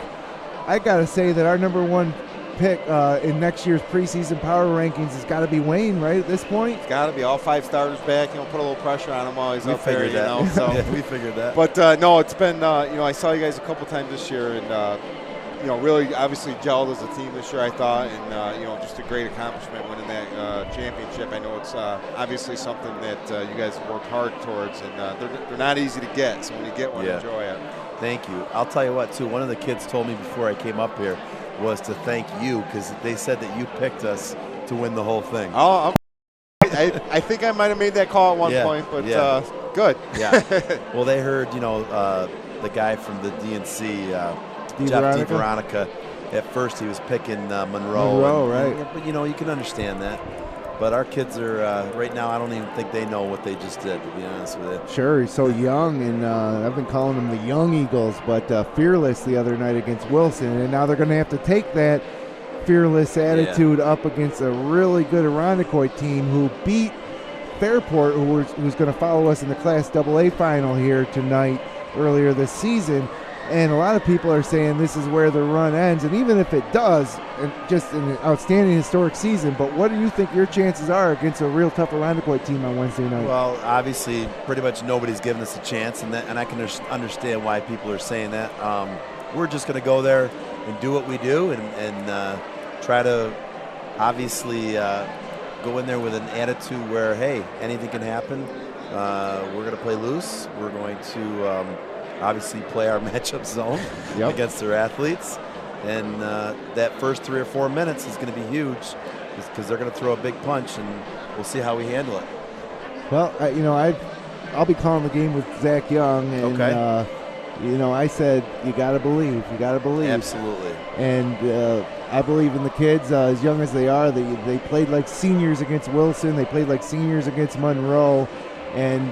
I got to say that our number one pick in next year's preseason power rankings has got to be Wayne, right, at this point? It's got to be all 5 starters back. You know, put a little pressure on him while he's up there. We figured that. So. Yeah, we figured that. But, no, it's been, you know, I saw you guys a couple times this year, and, you know, really obviously gelled as a team this year, I thought, and, you know, just a great accomplishment winning that championship. I know it's obviously something that you guys have worked hard towards, and they're not easy to get, so when you get one, enjoy it. Thank you. I'll tell you what, too, one of the kids told me before I came up here was to thank you, because they said that you picked us to win the whole thing. Oh, I think I might have made that call at one point, but good. Yeah. Well, they heard, you know, the guy from the DNC, Jeff DeVeronica. At first, he was picking Monroe. Right. But, you know, you can understand that. But our kids are, right now, I don't even think they know what they just did, to be honest with you. Sure, he's so young, and I've been calling them the young Eagles, but fearless the other night against Wilson. And now they're going to have to take that fearless attitude up against a really good Irondequoit team who beat Fairport, who's going to follow us in the Class AA final here tonight earlier this season. And a lot of people are saying this is where the run ends. And even if it does, just an outstanding historic season, but what do you think your chances are against a real tough Irondequoit team on Wednesday night? Well, obviously, pretty much nobody's given us a chance, and I can understand why people are saying that. We're just going to go there and do what we do and try to obviously go in there with an attitude where, hey, anything can happen. We're going to play loose. We're going to obviously play our matchup zone against their athletes. And that first 3 or 4 minutes is going to be huge because they're going to throw a big punch, and we'll see how we handle it. Well, you know, I'll be calling the game with Zach Young. And, you know, I said you got to believe. You got to believe. Absolutely. And I believe in the kids, as young as they are. They played like seniors against Wilson. They played like seniors against Monroe. And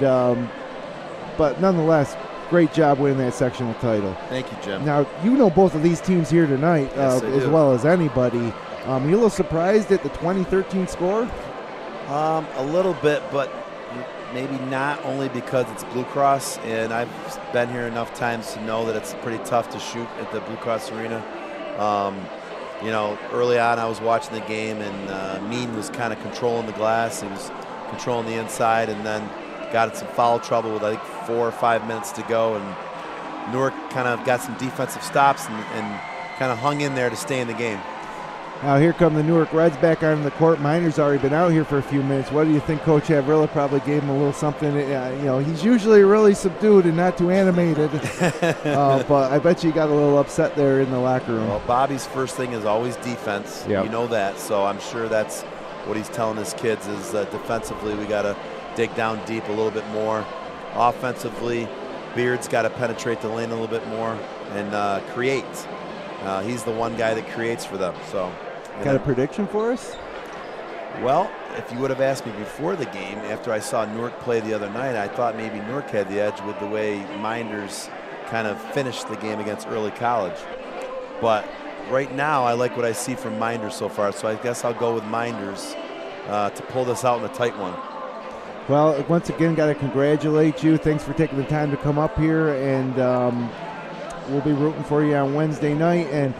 but nonetheless, great job winning that sectional title. Thank you, Jim. Now, you know both of these teams here tonight Yes, I as do. well as anybody. You a little surprised at the 2013 score? A little bit, but maybe not, only because it's Blue Cross, and I've been here enough times to know that it's pretty tough to shoot at the Blue Cross Arena. You know, early on I was watching the game, and Mean was kind of controlling the glass. He was controlling the inside, and then got in some foul trouble with, I think, 4 or 5 minutes to go, and Newark kind of got some defensive stops and kind of hung in there to stay in the game. Now here come the Newark Reds back on the court. Mynderse already been out here for a few minutes. What do you think Coach Avrilla probably gave him a little something? You know, he's usually really subdued and not too animated. But I bet you got a little upset there in the locker room. Well, Bobby's first thing is always defense. Yep. You know that. So I'm sure that's what he's telling his kids is defensively we got to dig down deep a little bit more. Offensively, Beard's got to penetrate the lane a little bit more and create. He's the one guy that creates for them. So. Got a prediction for us? Well, if you would have asked me before the game, after I saw Newark play the other night, I thought maybe Newark had the edge with the way Mynderse kind of finished the game against Early College. But right now, I like what I see from Mynderse so far, so I guess I'll go with Mynderse to pull this out in a tight one. Well, once again, got to congratulate you. Thanks for taking the time to come up here, and we'll be rooting for you on Wednesday night. And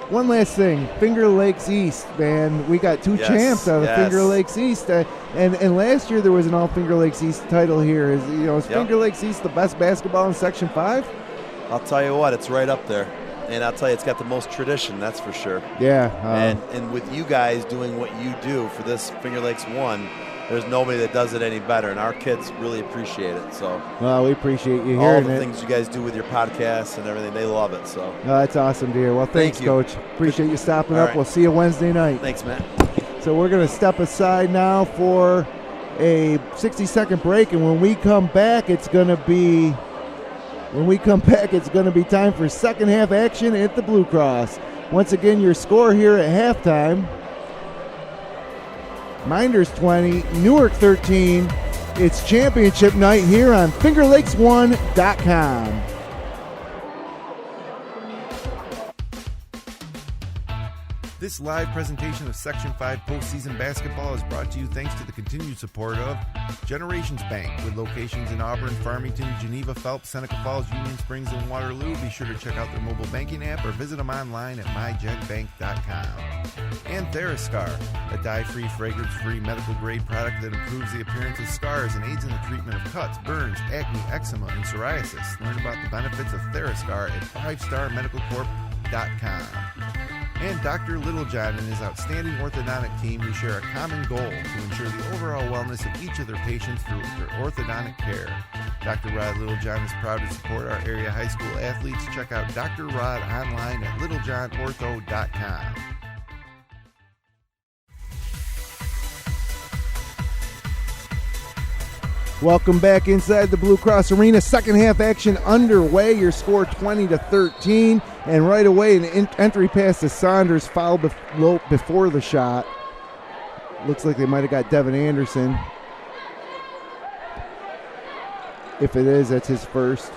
one last thing, Finger Lakes East, man. We got two champs out of Finger Lakes East. And last year there was an all Finger Lakes East title here. Is Finger Lakes East the best basketball in Section 5? I'll tell you what, it's right up there. And I'll tell you, it's got the most tradition, that's for sure. Yeah. And with you guys doing what you do for this Finger Lakes 1, there's nobody that does it any better, and our kids really appreciate it. So, well, we appreciate you hearing all the it. things you guys do with your podcasts and everything, they love it. So, that's awesome to hear. Well, thanks, Thank you. Coach. Appreciate you stopping All up. right. We'll see you Wednesday night. Thanks, Matt. So we're going to step aside now for a 60-second break, and when we come back, it's going to be time for second half action at the Blue Cross. Once again, your score here at halftime: Mynderse 20, Newark 13. It's championship night here on FingerLakes1.com. This live presentation of Section 5 postseason basketball is brought to you thanks to the continued support of Generations Bank, with locations in Auburn, Farmington, Geneva, Phelps, Seneca Falls, Union Springs, and Waterloo. Be sure to check out their mobile banking app or visit them online at mygenbank.com. And Therascar, a dye-free, fragrance-free, medical-grade product that improves the appearance of scars and aids in the treatment of cuts, burns, acne, eczema, and psoriasis. Learn about the benefits of Therascar at 5starmedicalcorp.com. And Dr. Littlejohn and his outstanding orthodontic team, who share a common goal to ensure the overall wellness of each of their patients through their orthodontic care. Dr. Rod Littlejohn is proud to support our area high school athletes. Check out Dr. Rod online at littlejohnortho.com. Welcome back inside the Blue Cross Arena. Second half action underway. Your score 20-13. And right away, an entry pass to Saunders, fouled before the shot. Looks like they might have got Devin Anderson. If it is, that's his first.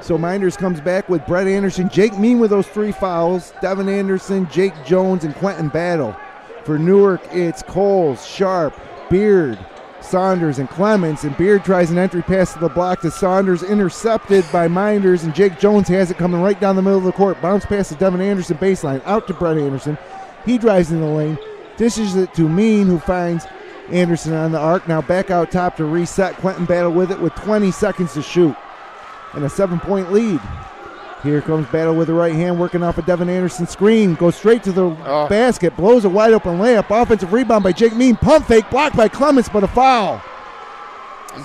So Mynderse comes back with Brett Anderson, Jake Mean with those 3 fouls, Devin Anderson, Jake Jones, and Quentin Battle. For Newark, it's Coles, Sharp, Beard, Saunders, and Clements, and Beard tries an entry pass to the block to Saunders, intercepted by Mynderse, and Jake Jones has it coming right down the middle of the court. Bounce pass to Devin Anderson, baseline, out to Brett Anderson. He drives in the lane, dishes it to Mean, who finds Anderson on the arc. Now back out top to reset. Quentin Battle with it with 20 seconds to shoot, and a 7-point lead. Here comes Battle with the right hand, working off a Devin Anderson screen. Goes straight to the basket, blows a wide open layup. Offensive rebound by Jake Mean. Pump fake, blocked by Clements, but a foul.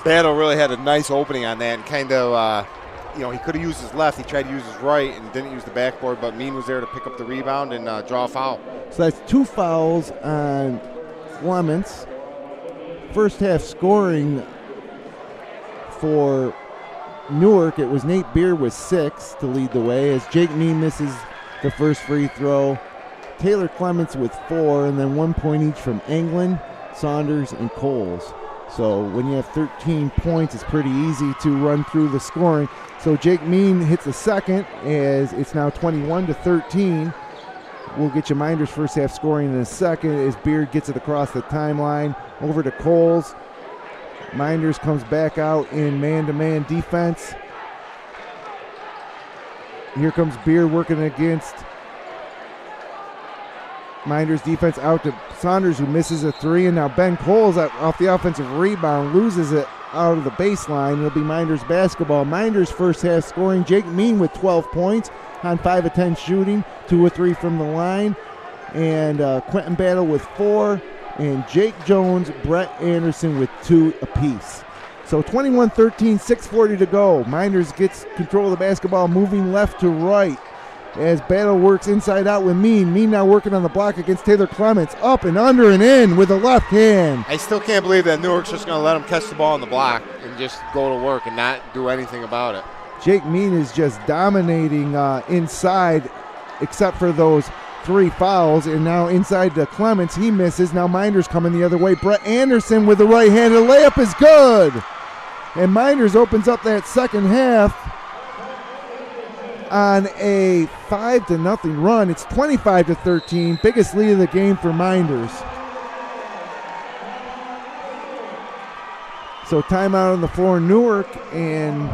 Battle really had a nice opening on that, and kind of, he could have used his left. He tried to use his right and didn't use the backboard, but Mean was there to pick up the rebound and draw a foul. So that's 2 fouls on Clements. First half scoring for Newark, it was Nate Beard with 6 to lead the way as Jake Mean misses the first free throw. Taylor Clements with 4, and then 1 point each from Anglin, Saunders, and Coles. So when you have 13 points, it's pretty easy to run through the scoring. So Jake Mean hits the second as it's now 21-13. We'll get you Mynderse first half scoring in a second as Beard gets it across the timeline over to Coles. Mynderse comes back out in man-to-man defense. Here comes Beard working against Mynderse defense out to Saunders, who misses a three, and now Ben Coles off the offensive rebound loses it out of the baseline. It'll be Mynderse basketball. Mynderse first half scoring. Jake Mean with 12 points on 5 of 10 shooting, 2 of 3 from the line, and Quentin Battle with 4, and Jake Jones, Brett Anderson with 2 apiece. So 21-13, 6:40 to go. Mynderse gets control of the basketball, moving left to right as Battle works inside out with Mean. Mean now working on the block against Taylor Clements. Up and under and in with the left hand. I still can't believe that Newark's just going to let him catch the ball on the block and just go to work and not do anything about it. Jake Mean is just dominating inside, except for those 3 fouls. And now inside to Clements. He misses. Now Mynderse coming the other way. Brett Anderson with the right-handed layup is good. And Mynderse opens up that second half on a 5-0 run. It's 25-13, biggest lead of the game for Mynderse. So timeout on the floor, Newark, and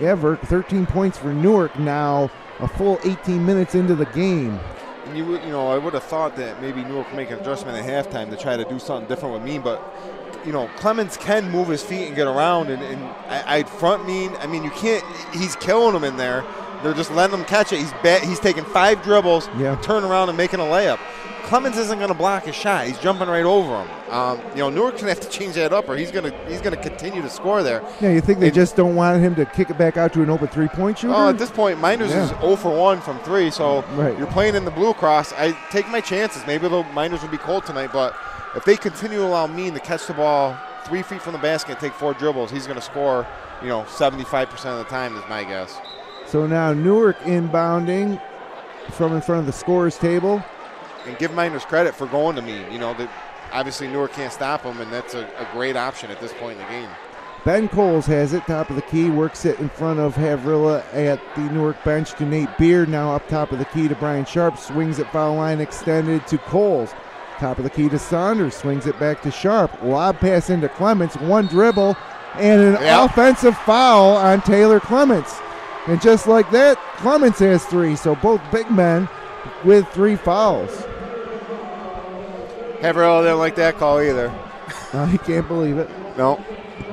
13 points for Newark now, a full 18 minutes into the game. And I would have thought that maybe Newark would make an adjustment at halftime to try to do something different with Mean, but Clements can move his feet and get around, and I'd front Mean. I mean, you can't. He's killing him in there. They're just letting him catch it. He's taking 5 dribbles, turn around and making a layup. Clements isn't going to block his shot. He's jumping right over him. Newark's going to have to change that up, or he's going to continue to score there. Yeah, you think they just don't want him to kick it back out to an open 3-point shooter? At this point, Mynderse is 0 for 1 from 3, so you're playing in the Blue Cross. I take my chances. Maybe the Mynderse will be cold tonight, but if they continue to allow Mean to catch the ball 3 feet from the basket and take 4 dribbles, he's going to score, 75% of the time is my guess. So now Newark inbounding from in front of the scorer's table. And give Mynderse credit for going to Mean. Obviously Newark can't stop him, and that's a great option at this point in the game. Ben Coles has it, top of the key, works it in front of Havrilla at the Newark bench to Nate Beard. Now up top of the key to Brian Sharp, swings it foul line extended to Coles. Top of the key to Saunders, swings it back to Sharp. Lob pass into Clements, 1 dribble, and an offensive foul on Taylor Clements. And just like that, Clements has 3, so both big men with 3 fouls. Haverhill didn't like that call either. I can't believe it. No.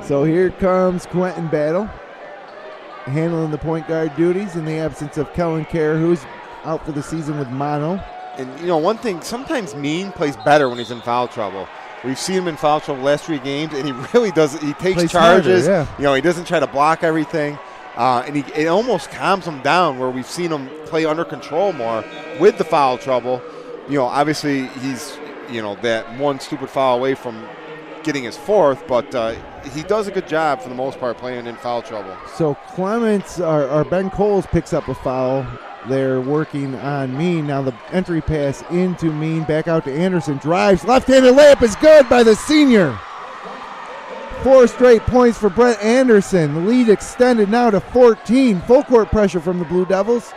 So here comes Quentin Battle, handling the point guard duties in the absence of Kellen Kerr, who's out for the season with mono. And, one thing, sometimes Mean plays better when he's in foul trouble. We've seen him in foul trouble the last 3 games, and he really does. He takes charges. He doesn't try to block everything. And it almost calms him down, where we've seen him play under control more with the foul trouble. Obviously he's, that 1 stupid foul away from getting his 4th, but he does a good job for the most part playing in foul trouble. So Clements, or Ben Coles picks up a foul. They're working on Mean. Now the entry pass into Mean, back out to Anderson, drives, left-handed layup is good by the senior. 4 straight points for Brett Anderson. The lead extended now to 14. Full court pressure from the Blue Devils.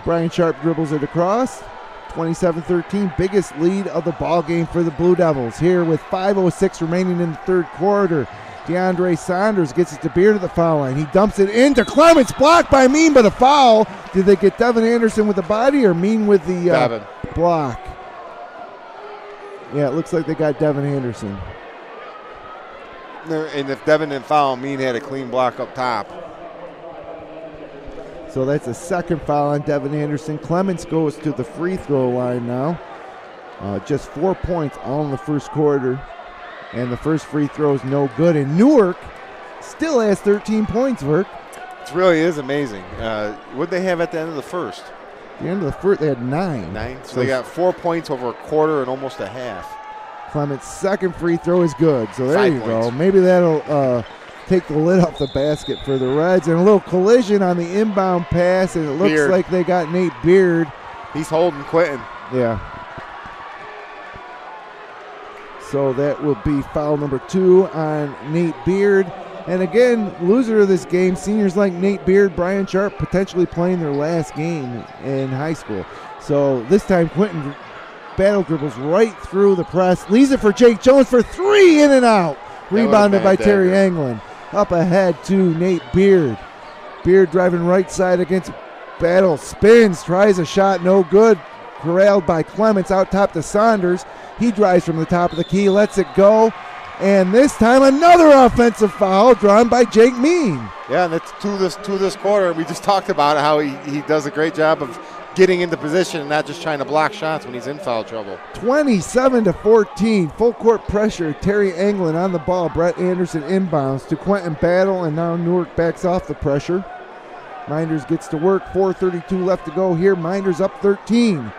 Brian Sharp dribbles it across. 27-13, biggest lead of the ball game for the Blue Devils. Here with 5:06 remaining in the third quarter. DeAndre Saunders gets it to Beard at the foul line. He dumps it into Clements, blocked by Mean, but a foul. Did they get Devin Anderson with the body or Mean with the block? Yeah, it looks like they got Devin Anderson. And if Devin didn't foul, Mean had a clean block up top. So that's a second foul on Devin Anderson. Clements goes to the free throw line now. Just 4 points all in the first quarter. And the first free throw is no good. And Newark still has 13 points, Verk. It really is amazing. What did they have at the end of the first? At the end of the first, they had 9. 9? So they got 4 points over a quarter and almost a half. Clements' second free throw is good. So there 5 you points. go. Maybe that'll take the lid off the basket for the Reds. And a little collision on the inbound pass. And it looks like they got Nate Beard. He's holding Quentin. Yeah. So that will be foul number 2 on Nate Beard. And again, loser of this game, seniors like Nate Beard, Brian Sharp, potentially playing their last game in high school. So this time Quentin Battle dribbles right through the press, leaves it for Jake Jones for 3, in and out. Rebounded by Terry Anglin. Up ahead to Nate Beard. Beard driving right side against Battle, spins, tries a shot, no good. Corralled by Clements, out top to Saunders. He drives from the top of the key, lets it go. And this time another offensive foul drawn by Jake Mean. Yeah, and it's to this quarter. We just talked about how he does a great job of getting into position and not just trying to block shots when he's in foul trouble. 27-14, full court pressure. Terry Anglin on the ball. Brett Anderson inbounds to Quentin Battle, and now Newark backs off the pressure. Mynderse gets to work. 4:32 left to go here. Mynderse up 13.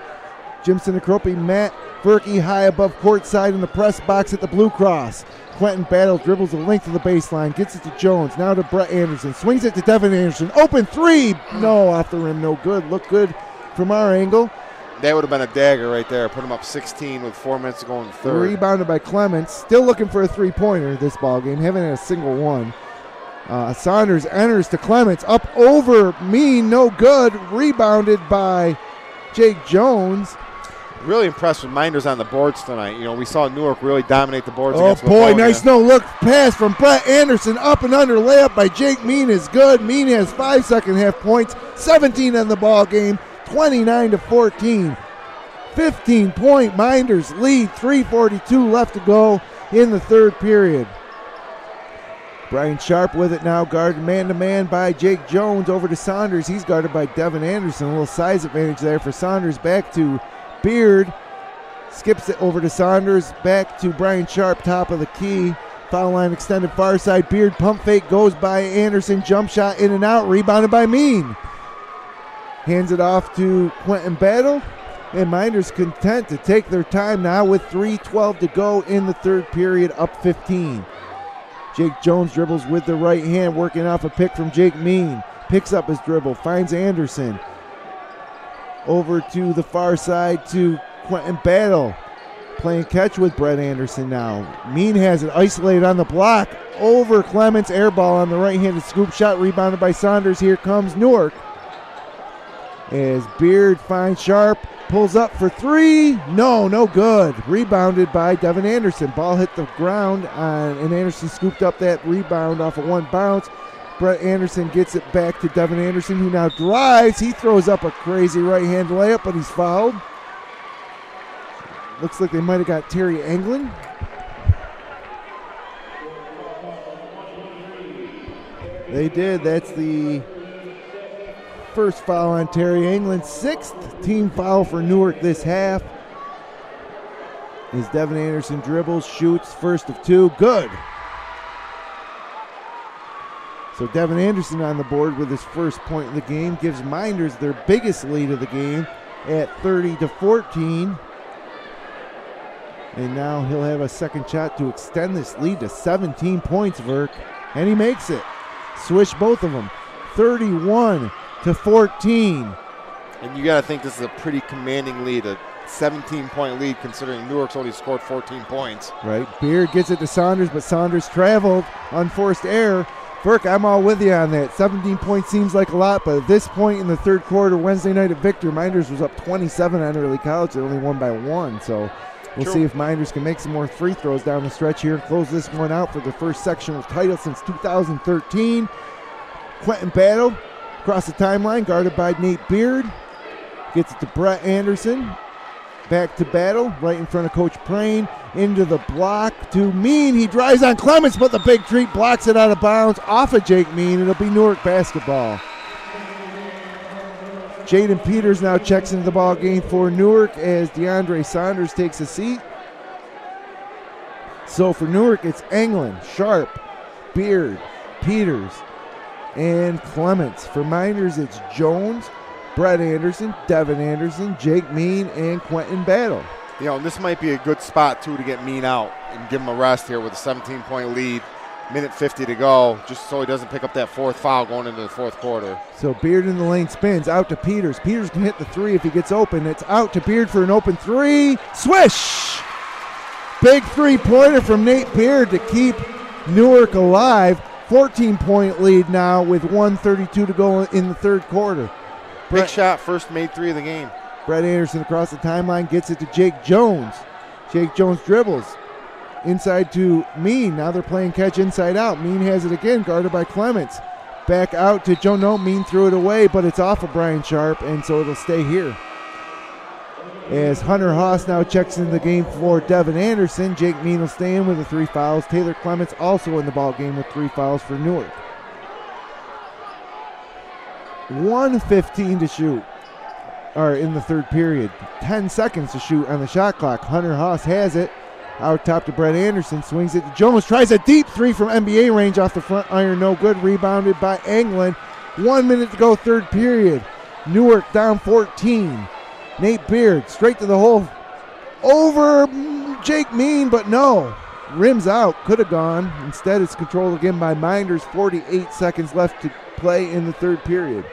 Jim Sinicropi, Matt Verkey high above courtside in the press box at the Blue Cross. Quentin Battle dribbles the length of the baseline, gets it to Jones, now to Brett Anderson, swings it to Devin Anderson. Open 3, no, off the rim, no good. Look good from our angle. That would have been a dagger right there. Put him up 16 with 4 minutes to go in the third. Rebounded by Clements. Still looking for a three-pointer this ball game. Haven't had a single one. Saunders enters to Clements. Up over Mean. No good. Rebounded by Jake Jones. Really impressed with Mynderse on the boards tonight. You know, we saw Newark really dominate the boards. Oh, boy, nice no-look pass from Brett Anderson. Up and under layup by Jake Mean is good. Mean has 5 second-half points, 17 in the ball game, 29-14. 15-point Mynderse lead, 3:42 left to go in the third period. Brian Sharp with it now, guarded man-to-man by Jake Jones. Over to Saunders. He's guarded by Devin Anderson. A little size advantage there for Saunders. Back to Beard, skips it over to Saunders, back to Brian Sharp, top of the key. Foul line extended far side. Beard pump fake goes by Anderson, jump shot in and out, rebounded by Mean. Hands it off to Quentin Battle, and Mynderse content to take their time now with 3:12 to go in the third period, up 15. Jake Jones dribbles with the right hand, working off a pick from Jake Mean. Picks up his dribble, finds Anderson. Over to the far side to Quentin Battle. Playing catch with Brett Anderson now. Mean has it isolated on the block. Over Clements, air ball on the right-handed scoop shot, rebounded by Saunders. Here comes Newark. As Beard finds Sharp, pulls up for 3. No good. Rebounded by Devin Anderson. Ball hit the ground, and Anderson scooped up that rebound off of one bounce. Brett Anderson gets it back to Devin Anderson, who now drives. He throws up a crazy right-hand layup, but he's fouled. Looks like they might have got Terry Anglin. They did. That's the first foul on Terry Anglin. 6th team foul for Newark this half. As Devin Anderson dribbles, shoots, first of 2. Good. So Devin Anderson on the board with his first point of the game gives Mynderse their biggest lead of the game at 30-14. And now he'll have a second shot to extend this lead to 17 points, Verk. And he makes it. Swish both of them. 31-14. And you got to think this is a pretty commanding lead, a 17-point lead considering Newark's only scored 14 points. Right. Beard gets it to Saunders, but Saunders traveled. Unforced error. Verk, I'm all with you on that. 17 points seems like a lot, but at this point in the third quarter, Wednesday night at Victor, Mynderse was up 27 on early college. They only won by 1, so we'll see if Mynderse can make some more free throws down the stretch here and close this one out for the first sectional title since 2013. Quentin Battle across the timeline, guarded by Nate Beard. Gets it to Brett Anderson. Back to Battle, right in front of Coach Prain. Into the block to Mean. He drives on Clements, but the big treat blocks it out of bounds off of Jake Mean. It'll be Newark basketball. Jaden Peters now checks into the ball game for Newark as DeAndre Saunders takes a seat. So for Newark, it's Anglin, Sharp, Beard, Peters, and Clements. For Mynderse, it's Jones, Brett Anderson, Devin Anderson, Jake Mean, and Quentin Battle. You know, this might be a good spot, too, to get Mean out and give him a rest here with a 17-point lead. Minute 50 to go, just so he doesn't pick up that fourth foul going into the fourth quarter. So Beard in the lane spins, out to Peters. Peters can hit the 3 if he gets open. It's out to Beard for an open 3. Swish! Big three-pointer from Nate Beard to keep Newark alive. 14-point lead now with 1:32 to go in the third quarter. Big shot, first made three of the game. Brett Anderson across the timeline gets it to Jake Jones. Jake Jones dribbles inside to Mean. Now they're playing catch inside out. Mean has it again, guarded by Clements. Back out to Joe. No, Mean threw it away, but it's off of Brian Sharp, and so it'll stay here. As Hunter Haas now checks in the game for Devin Anderson. Jake Mean will stay in with the 3 fouls. Taylor Clements also in the ball game with 3 fouls for Newark. 1:15 to shoot. Or in the third period. 10 seconds to shoot on the shot clock. Hunter Haas has it. Out top to Brett Anderson. Swings it to Jones. Tries a deep three from NBA range off the front iron. No good. Rebounded by Anglin. 1 minute to go, third period. Newark down 14. Nate Beard straight to the hole. Over Jake Mean, but no. Rims out. Could have gone. Instead, it's controlled again by Mynderse. 48 seconds left to play in the third period.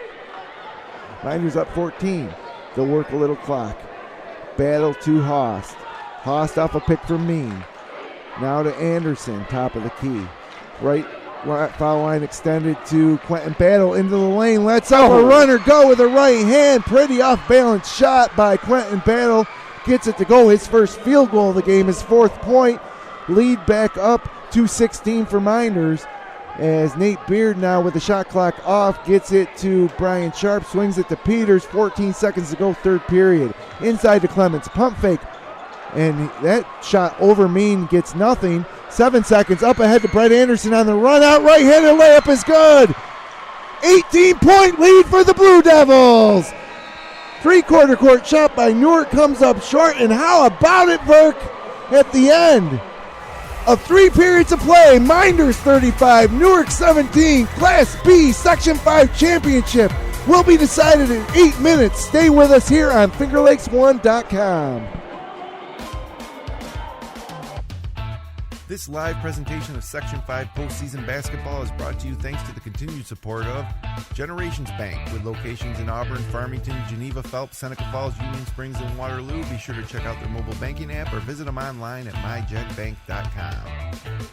Mynderse up 14. They'll work a little clock. Battle to Haas. Haas off a pick from Mean. Now to Anderson, top of the key. Right foul line extended to Quentin Battle into the lane. Lets up a runner go with a right hand. Pretty off-balance shot by Quentin Battle. Gets it to go. His first field goal of the game, his 4th point. Lead back up to 16 for Mynderse. As Nate Beard now with the shot clock off gets it to Brian Sharp, swings it to Peters, 14 seconds to go, third period. Inside to Clements, pump fake, and that shot over Mean gets nothing. 7 seconds up ahead to Brett Anderson on the run out, right-handed layup is good. 18-point lead for the Blue Devils. Three-quarter court shot by Newark comes up short, and how about it, Verk, at the end of 3 periods of play. Mynderse 35, Newark 17, Class B Section 5 championship will be decided in 8 minutes. Stay with us here on FingerLakes1.com. This live presentation of Section 5 postseason basketball is brought to you thanks to the continued support of Generations Bank, with locations in Auburn, Farmington, Geneva, Phelps, Seneca Falls, Union Springs, and Waterloo. Be sure to check out their mobile banking app or visit them online at mygenbank.com.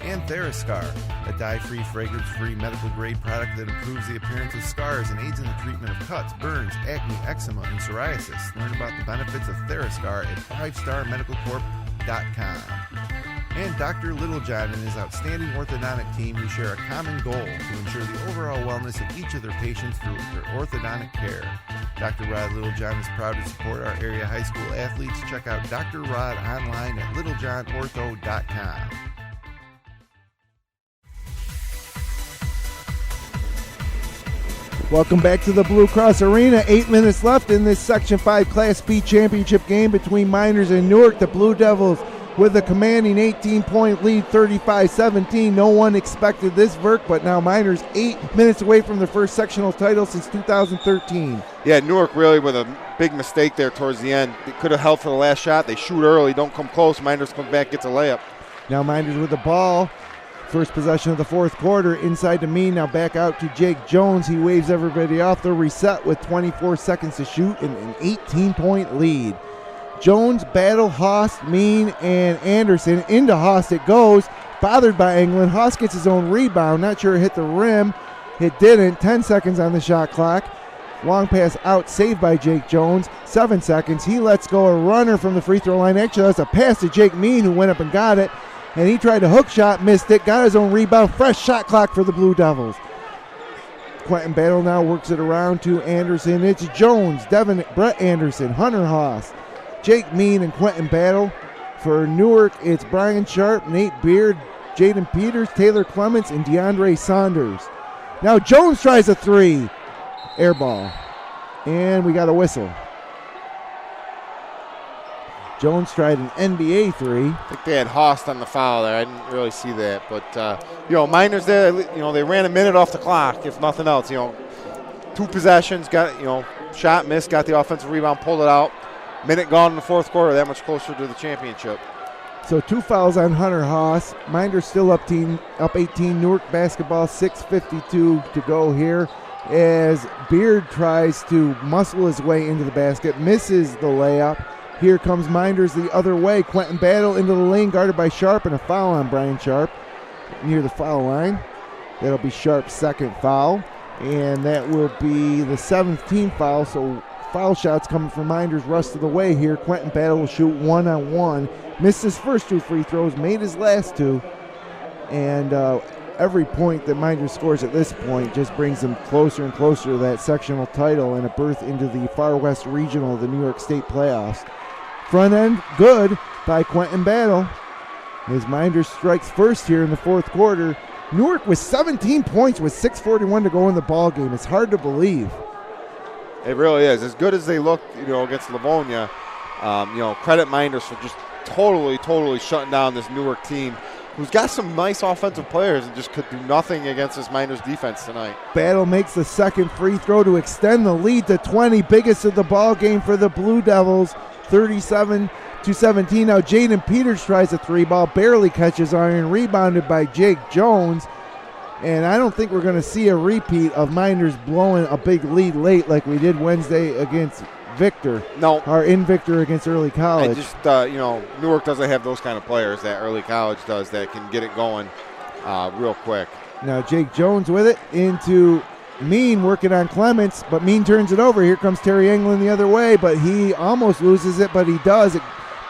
And Therascar, a dye-free, fragrance-free, medical-grade product that improves the appearance of scars and aids in the treatment of cuts, burns, acne, eczema, and psoriasis. Learn about the benefits of Therascar at 5starmedicalcorp.com. And Dr. Littlejohn and his outstanding orthodontic team, who share a common goal to ensure the overall wellness of each of their patients through their orthodontic care. Dr. Rod Littlejohn is proud to support our area high school athletes. Check out Dr. Rod online at littlejohnortho.com. Welcome back to the Blue Cross Arena. 8 minutes left in this Section 5 Class B championship game between Mynderse and Newark. The Blue Devils with a commanding 18-point lead, 35-17. No one expected this, Verk, but now Mynderse 8 minutes away from their first sectional title since 2013. Yeah, Newark really with a big mistake there towards the end. They could have held for the last shot. They shoot early, don't come close. Mynderse comes back, gets a layup. Now Mynderse with the ball. First possession of the fourth quarter, inside to Mean, now back out to Jake Jones. He waves everybody off. They'll reset with 24 seconds to shoot and an 18-point lead. Jones, Battle, Haas, Mean, and Anderson. Into Haas it goes, bothered by England. Haas gets his own rebound. Not sure it hit the rim. It didn't. 10 seconds on the shot clock. Long pass out, saved by Jake Jones. 7 seconds. He lets go a runner from the free throw line. Actually, that's a pass to Jake Mean, who went up and got it. And he tried a hook shot, missed it, got his own rebound. Fresh shot clock for the Blue Devils. Quentin Battle now works it around to Anderson. It's Jones, Brett Anderson, Hunter Haas, Jake Mean, and Quentin Battle. For Newark, it's Brian Sharp, Nate Beard, Jaden Peters, Taylor Clements, and DeAndre Saunders. Now Jones tries a three. Air ball. And we got a whistle. Jones tried an NBA three. I think they had Haas on the foul there. I didn't really see that. But, Mynderse there, they ran a minute off the clock, if nothing else. 2 possessions, got, shot, missed, got the offensive rebound, pulled it out. Minute gone in the fourth quarter, that much closer to the championship. So 2 fouls on Hunter Haas. Mynderse still up 18. Newark basketball, 6:52 to go here. As Beard tries to muscle his way into the basket, misses the layup. Here comes Mynderse the other way. Quentin Battle into the lane, guarded by Sharp, and a foul on Brian Sharp near the foul line. That'll be Sharp's second foul, and that will be the 7th team foul, so foul shots coming from Mynderse rest of the way here. Quentin Battle will shoot 1-on-1. Missed his first 2 free throws, made his last 2, and every point that Mynderse scores at this point just brings them closer and closer to that sectional title and a berth into the Far West Regional of the New York State playoffs. Front end good by Quentin Battle as Mynderse strikes first here in the 4th quarter. Newark with 17 points with 6:41 to go in the ball game. It's hard to believe. It really is. As good as they look, against Livonia, credit Mynderse for just totally shutting down this Newark team, who's got some nice offensive players and just could do nothing against this Mynderse defense tonight. Battle makes the second free throw to extend the lead to 20, biggest of the ball game for the Blue Devils, 37-17. Now Jaden Peters tries a 3-ball, barely catches iron, rebounded by Jake Jones. And I don't think we're going to see a repeat of Mynderse blowing a big lead late like we did Wednesday against Victor. No. Or in Victor against Early College. I just, Newark doesn't have those kind of players that Early College does that can get it going real quick. Now Jake Jones with it into Mean working on Clements, but Mean turns it over. Here comes Terry Englund the other way, but he almost loses it, but he does.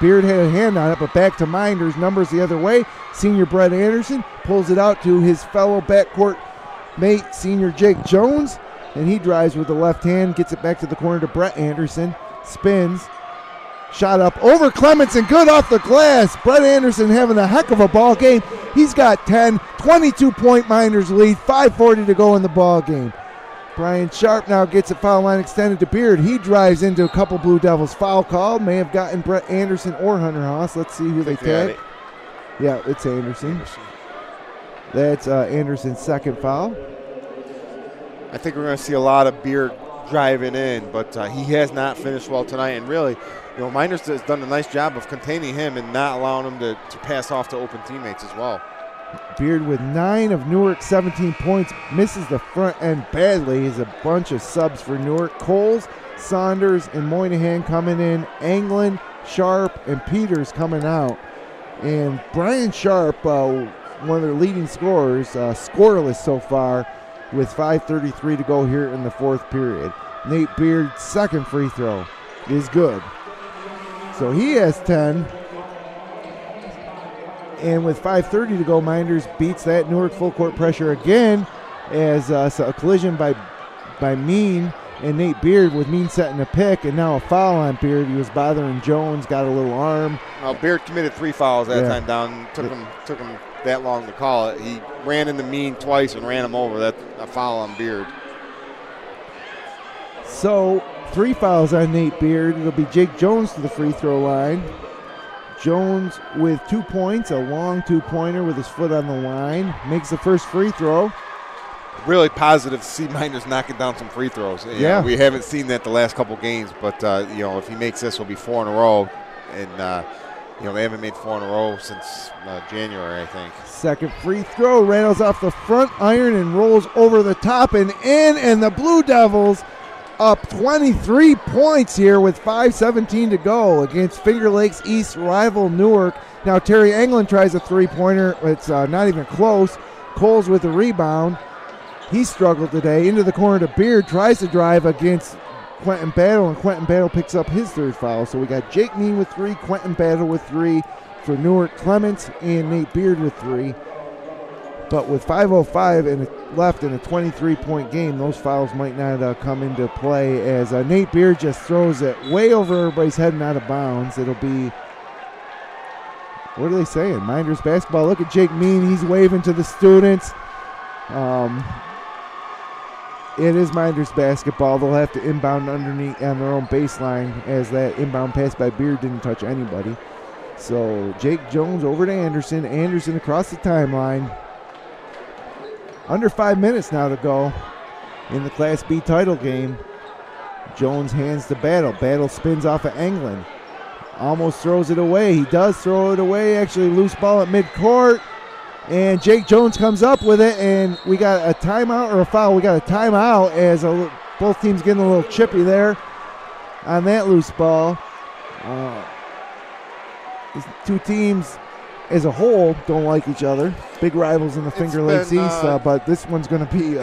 Beard had a hand on it, but back to Mynderse. Numbers the other way. Senior Brett Anderson pulls it out to his fellow backcourt mate, senior Jake Jones, and he drives with the left hand, gets it back to the corner to Brett Anderson, spins, shot up over Clements and good off the glass. Brett Anderson having a heck of a ball game. He's got 10, 22-point Mynderse lead, 5:40 to go in the ball game. Brian Sharp now gets a foul line extended to Beard. He drives into a couple Blue Devils. Foul called. May have gotten Brett Anderson or Hunter Haas. Let's see who they tag. Yeah, it's Anderson. That's Anderson's second foul. I think we're going to see a lot of Beard driving in, but he has not finished well tonight. And really, Mynderse has done a nice job of containing him and not allowing him to pass off to open teammates as well. Beard with 9 of Newark's 17 points, misses the front end badly. Is a bunch of subs for Newark. Coles, Saunders, and Moynihan coming in. Anglin, Sharp, and Peters coming out. And Brian Sharp, one of their leading scorers, scoreless so far with 5:33 to go here in the 4th period. Nate Beard's second free throw is good. So he has 10. And with 5:30 to go, Mynderse beats that Newark full court pressure again as a collision by Mean and Nate Beard, with Mean setting a pick, and now a foul on Beard. He was bothering Jones, got a little arm. Well, Beard committed 3 fouls that time down. Took him that long to call it. He ran into Mean twice and ran him over. That's a foul on Beard. So 3 fouls on Nate Beard. It'll be Jake Jones to the free throw line. Jones with 2 points, a long 2-pointer with his foot on the line. Makes the first free throw. Really positive to see Mynderse knocking down some free throws. Yeah. We haven't seen that the last couple games, but, if he makes this, it'll be 4 in a row. And, they haven't made 4 in a row since January, I think. Second free throw, rattles off the front iron and rolls over the top and in, and the Blue Devils up 23 points here with 5:17 to go against Finger Lakes East rival Newark. Now Terry Englund tries a 3-pointer. It's not even close. Coles with the rebound. He struggled today. Into the corner to Beard. Tries to drive against Quentin Battle, and Quentin Battle picks up his 3rd foul. So we got Jake Mean with 3, Quentin Battle with 3 for Newark, Clements, and Nate Beard with 3. But with 5:05 left in a 23-point game, those fouls might not come into play as Nate Beard just throws it way over everybody's head and out of bounds. It'll be, what are they saying? Mynderse basketball. Look at Jake Mean. He's waving to the students. It is Mynderse basketball. They'll have to inbound underneath on their own baseline as that inbound pass by Beard didn't touch anybody. So Jake Jones over to Anderson. Anderson across the timeline. Under 5 minutes now to go in the Class B title game. Jones hands to Battle. Battle spins off of Englund. Almost throws it away. He does throw it away. Actually, loose ball at midcourt. And Jake Jones comes up with it, and we got a timeout or a foul. We got a timeout as both teams getting a little chippy there on that loose ball. These two teams as a whole don't like each other. Big rivals in the Finger Lakes East, but this one's going to be,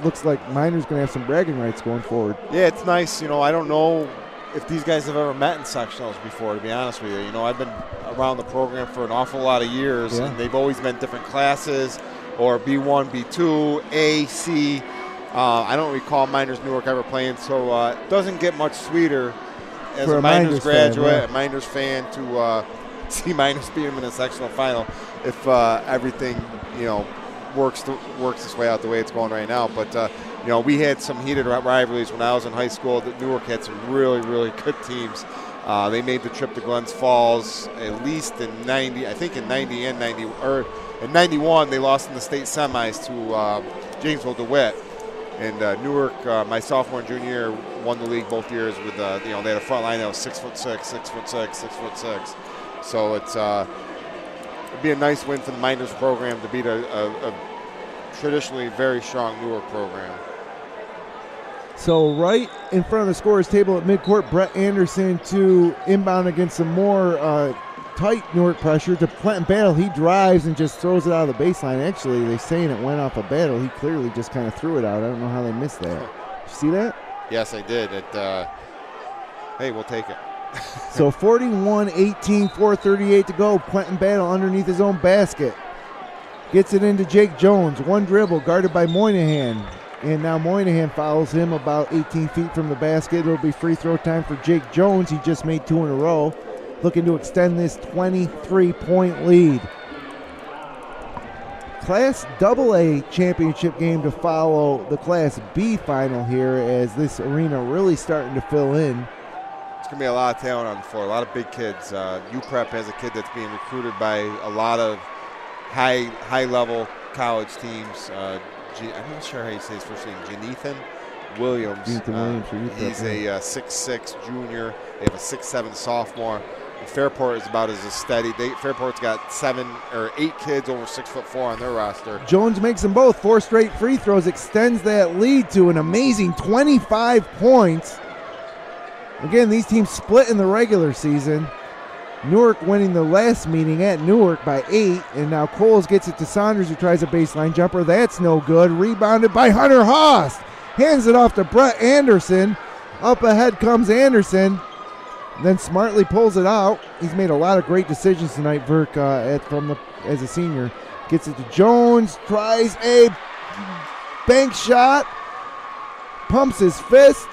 looks like Mynderse going to have some bragging rights going forward. Yeah, it's nice. I don't know if these guys have ever met in sectionals before, to be honest with you. I've been around the program for an awful lot of years, and they've always been different classes, or B1, B2, A, C. I don't recall Mynderse Newark ever playing, so it doesn't get much sweeter as a Mynderse graduate, a Mynderse fan, to see Mynderse beat them in a sectional final if everything, works its way out the way it's going right now. But, we had some heated rivalries when I was in high school. Newark had some really, really good teams. They made the trip to Glens Falls at least in 90. I think in 90 and 90, or in 91 they lost in the state semis to Janesville DeWitt. And Newark, my sophomore and junior year, won the league both years with, they had a front line that was 6'6", 6'6", 6'6". So it'd be a nice win for the Mynderse program to beat a traditionally very strong Newark program. So right in front of the scorer's table at midcourt, Brett Anderson to inbound against some more tight Newark pressure to Quentin Battle. He drives and just throws it out of the baseline. Actually, they're saying it went off a Battle. He clearly just kind of threw it out. I don't know how they missed that. You see that? Yes, I did. Hey, we'll take it. So 41-18, 4:38 to go. Quentin Battle underneath his own basket. Gets it into Jake Jones. One dribble guarded by Moynihan. And now Moynihan follows him about 18 feet from the basket. It'll be free throw time for Jake Jones. He just made 2 in a row. Looking to extend this 23-point lead. Class AA championship game to follow the Class B final here, as this arena really starting to fill in. It's going to be a lot of talent on the floor, a lot of big kids. UPrep has a kid that's being recruited by a lot of high-level college teams. I'm not sure how you say his first name, Jonathan Williams. He's a 6'6 junior. They have a 6'7 sophomore. And Fairport is about as steady. Fairport's got 7 or 8 kids over 6'4" on their roster. Jones makes them both. 4 straight free throws, extends that lead to an amazing 25 points. Again, these teams split in the regular season. Newark winning the last meeting at Newark by 8, and now Coles gets it to Saunders, who tries a baseline jumper. That's no good. Rebounded by Hunter Haas. Hands it off to Brett Anderson. Up ahead comes Anderson. Then smartly pulls it out. He's made a lot of great decisions tonight, Verk, as a senior. Gets it to Jones. Tries a bank shot. Pumps his fist.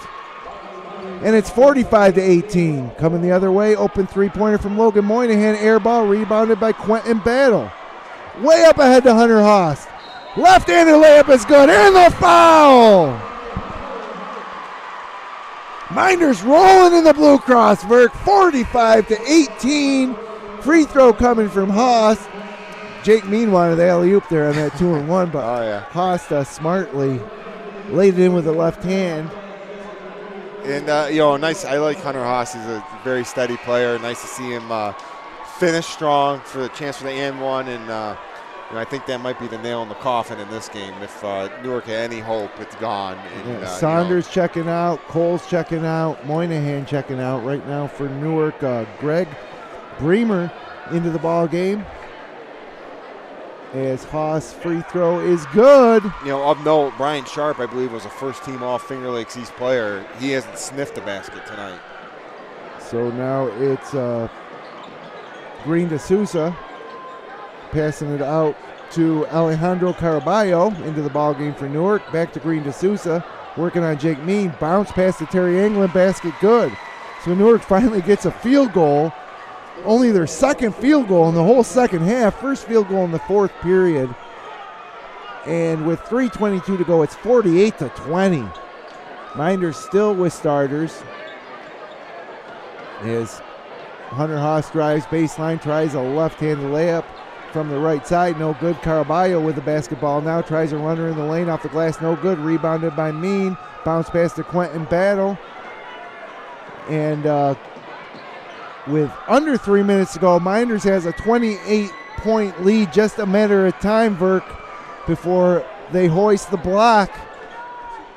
And it's 45-18. Coming the other way, open three-pointer from Logan Moynihan. Air ball rebounded by Quentin Battle. Way up ahead to Hunter Haas. Left-handed layup is good. And the foul! Mynderse rolling in the Blue Cross, Verk. 45-18. Free throw coming from Haas. Jake Mean wanted the alley-oop there on that 2-and-1, but Haas smartly laid it in with the left hand. And, nice. I like Hunter Haas. He's a very steady player. Nice to see him finish strong for the chance for the and one. And, I think that might be the nail in the coffin in this game. If Newark had any hope, it's gone. And, Saunders checking out. Coles checking out. Moynihan checking out right now for Newark. Greg Bremer into the ball game. As Haas' free throw is good. Of note, Brian Sharp, I believe, was a first-team All-Finger Lakes East player. He hasn't sniffed a basket tonight. So now it's Green D'Souza passing it out to Alejandro Caraballo into the ball game for Newark. Back to Green D'Souza, working on Jake Mean. Bounce pass to Terry England, basket good. So Newark finally gets a field goal. Only their second field goal in the whole second half. First field goal in the fourth period. And with 3:22 to go, it's 48-20. Mynderse still with starters. As Hunter Haas drives baseline, tries a left-handed layup from the right side. No good. Caraballo with the basketball now. Tries a runner in the lane off the glass. No good. Rebounded by Mean. Bounce pass to Quentin Battle. And with under 3 minutes to go, Mynderse has a 28-point lead. Just a matter of time, Verk, before they hoist the block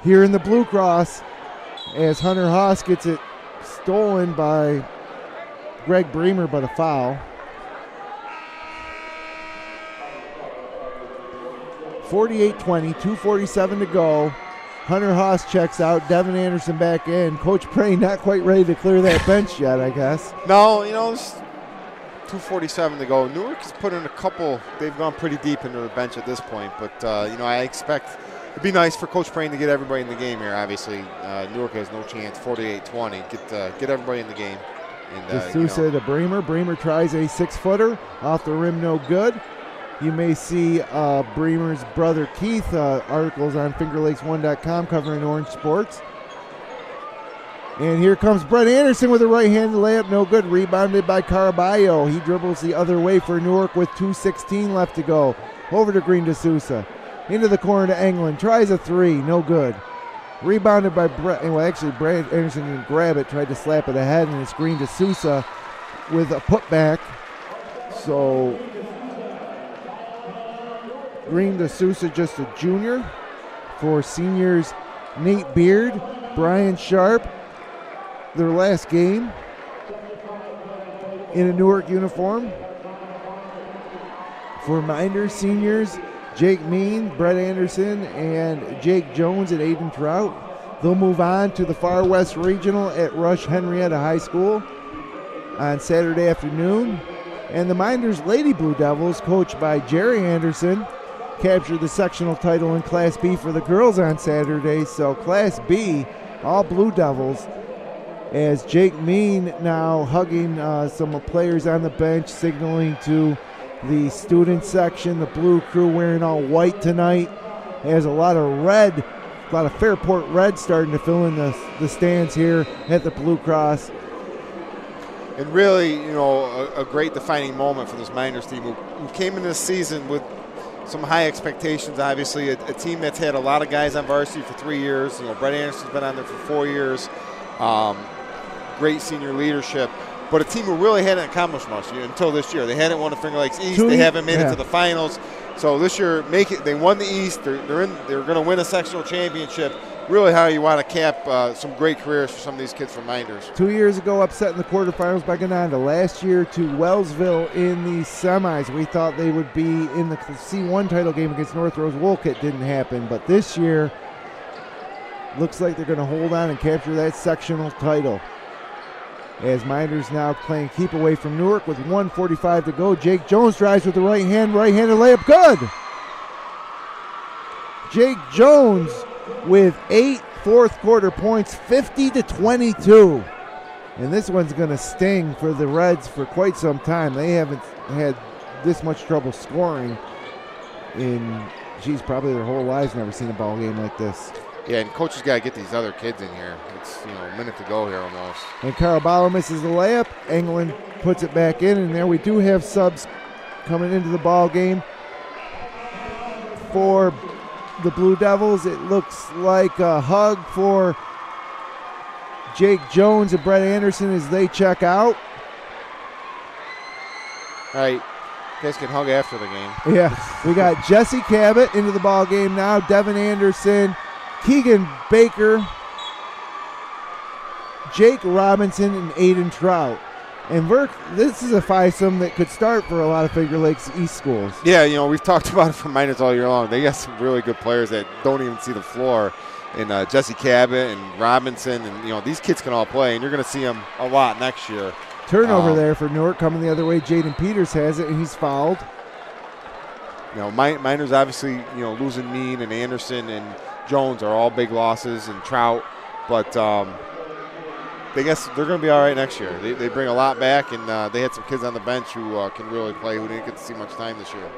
here in the Blue Cross, as Hunter Haas gets it stolen by Greg Bremer, but a foul. 48-20, 2:47 to go. Hunter Haas checks out. Devin Anderson back in. Coach Prey not quite ready to clear that bench yet, I guess. No, it's 2:47 to go. Newark has put in a couple. They've gone pretty deep into the bench at this point. But, I expect it'd be nice for Coach Prey to get everybody in the game here, obviously. Newark has no chance, 48-20. Get everybody in the game. And, D'Souza to Bremer. Bremer tries a 6-footer. Off the rim, no good. You may see Bremer's brother Keith articles on FingerLakes1.com covering Orange sports. And here comes Brett Anderson with a right-handed layup, no good. Rebounded by Caraballo. He dribbles the other way for Newark with 2:16 left to go. Over to Green D'Souza. Into the corner to Englund. Tries a 3, no good. Rebounded by Brett. Well, actually, Brett Anderson didn't grab it, tried to slap it ahead, and it's Green D'Souza with a putback. So Green D'Souza just a junior. For seniors Nate Beard, Brian Sharp, their last game in a Newark uniform. For Mynderse seniors, Jake Mean, Brett Anderson, and Jake Jones and Aiden Trout. They'll move on to the Far West Regional at Rush Henrietta High School on Saturday afternoon. And the Mynderse Lady Blue Devils, coached by Jerry Anderson, captured the sectional title in Class B for the girls on Saturday. So Class B, all Blue Devils, as Jake Mean now hugging some players on the bench, signaling to the student section. The blue crew wearing all white tonight. Has a lot of red, a lot of Fairport red starting to fill in the stands here at the Blue Cross. And really, a great defining moment for this Mynderse team who came into this season with some high expectations, obviously. A team that's had a lot of guys on varsity for 3 years. Brett Anderson's been on there for 4 years. Great senior leadership. But a team who really hadn't accomplished much until this year. They hadn't won the Finger Lakes East. They haven't made it to the finals. So this year, they won the East. They're going to win a sectional championship. Really how you want to cap some great careers for some of these kids from Mynderse. 2 years ago, upset in the quarterfinals by Gananda. Last year to Wellsville in the semis. We thought they would be in the C1 title game against North Rose Wolcott. Didn't happen. But this year, looks like they're going to hold on and capture that sectional title. As Mynderse now playing keep away from Newark with 1:45 to go. Jake Jones drives with the right-handed layup. Good! Jake Jones with 8 fourth-quarter points, 50-22. And this one's going to sting for the Reds for quite some time. They haven't had this much trouble scoring in, probably their whole lives never seen a ball game like this. Yeah, and coaches got to get these other kids in here. It's a minute to go here almost. And Caraballo misses the layup. Englund puts it back in, and there we do have subs coming into the ball game for the Blue Devils. It looks like a hug for Jake Jones and Brett Anderson as they check out. All right, you guys can hug after the game. Yeah, we got Jesse Cabot into the ball game now. Devin Anderson, Keegan Baker, Jake Robinson, and Aiden Trout. And this is a fivesome that could start for a lot of Finger Lakes East schools. Yeah, we've talked about it for Mynderse all year long. They got some really good players that don't even see the floor. And Jesse Cabot and Robinson, and these kids can all play, and you're going to see them a lot next year. Turnover there for Newark coming the other way. Jaden Peters has it, and he's fouled. Mynderse obviously, losing Mean and Anderson and Jones are all big losses, and Trout, but I guess they're going to be all right next year. They bring a lot back, and they had some kids on the bench who can really play who didn't get to see much time this year.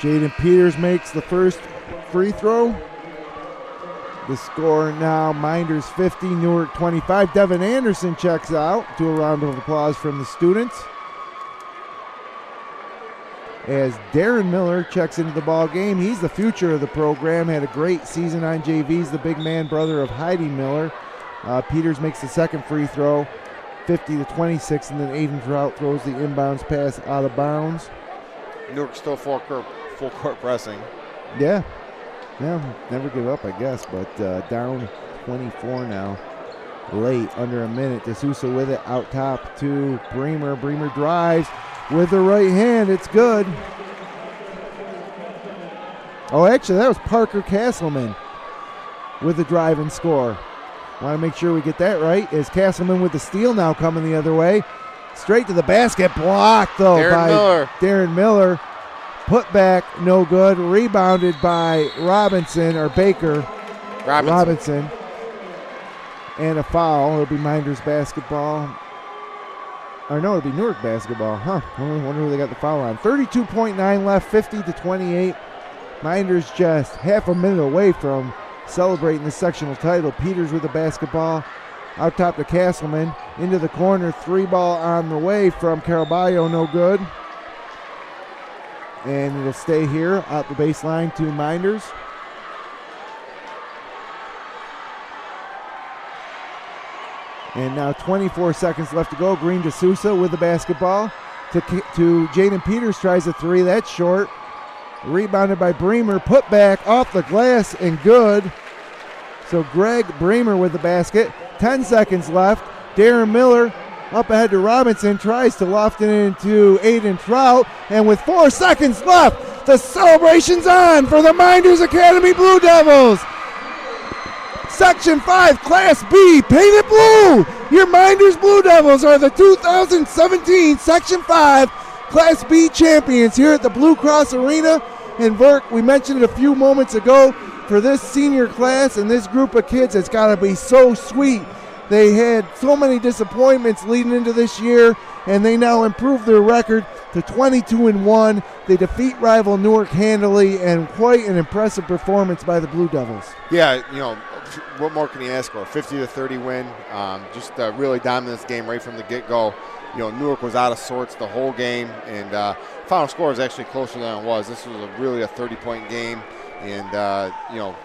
Jaden Peters makes the first free throw. The score now, Mynderse 50, Newark 25. Devin Anderson checks out. To a round of applause from the students. As Darren Miller checks into the ball game. He's the future of the program. Had a great season on JVs, the big man brother of Heidi Miller. Peters makes the second free throw, 50-26, and then Aiden Trout throws the inbounds pass out of bounds. Newark still full court pressing. Yeah, never give up, I guess, but down 2:24 now. Late, under a minute. D'Souza with it out top to Bremer. Bremer drives with the right hand. It's good. Oh, actually, that was Parker Castleman with the drive and score. Want to make sure we get that right. Is Castleman with the steal now coming the other way. Straight to the basket. Blocked, though, by Darren Miller. Put back, no good. Rebounded by Robinson. And a foul. It'll be Mynderse basketball. Or no, it'll be Newark basketball. I wonder who they got the foul on. 32.9 left, 50-28. Mynderse just half a minute away from celebrating the sectional title. Peters with the basketball. Out top to Castleman. Into the corner. 3-ball on the way from Caraballo. No good. And it'll stay here out the baseline to Mynderse. And now 24 seconds left to go. Green D'Souza with the basketball to Jaden Peters. Tries a three. That's short. Rebounded by Bremer. Put back off the glass and good. So Greg Bremer with the basket. 10 seconds left. Darren Miller up ahead to Robinson. Tries to loft it into Aiden Trout. And with 4 seconds left, the celebration's on for the Mynderse Academy Blue Devils. Section 5, Class B, painted blue. Your Mynderse Blue Devils are the 2017 Section 5 Class B champions here at the Blue Cross Arena in Verk. We mentioned it a few moments ago. For this senior class and this group of kids, it's got to be so sweet. They had so many disappointments leading into this year, and they now improve their record to 22-1. They defeat rival Newark handily, and quite an impressive performance by the Blue Devils. Yeah, what more can you ask for? 50-30 win. Just really dominant game right from the get-go. Newark was out of sorts the whole game, and final score was actually closer than it was. This was really a 30-point game. And,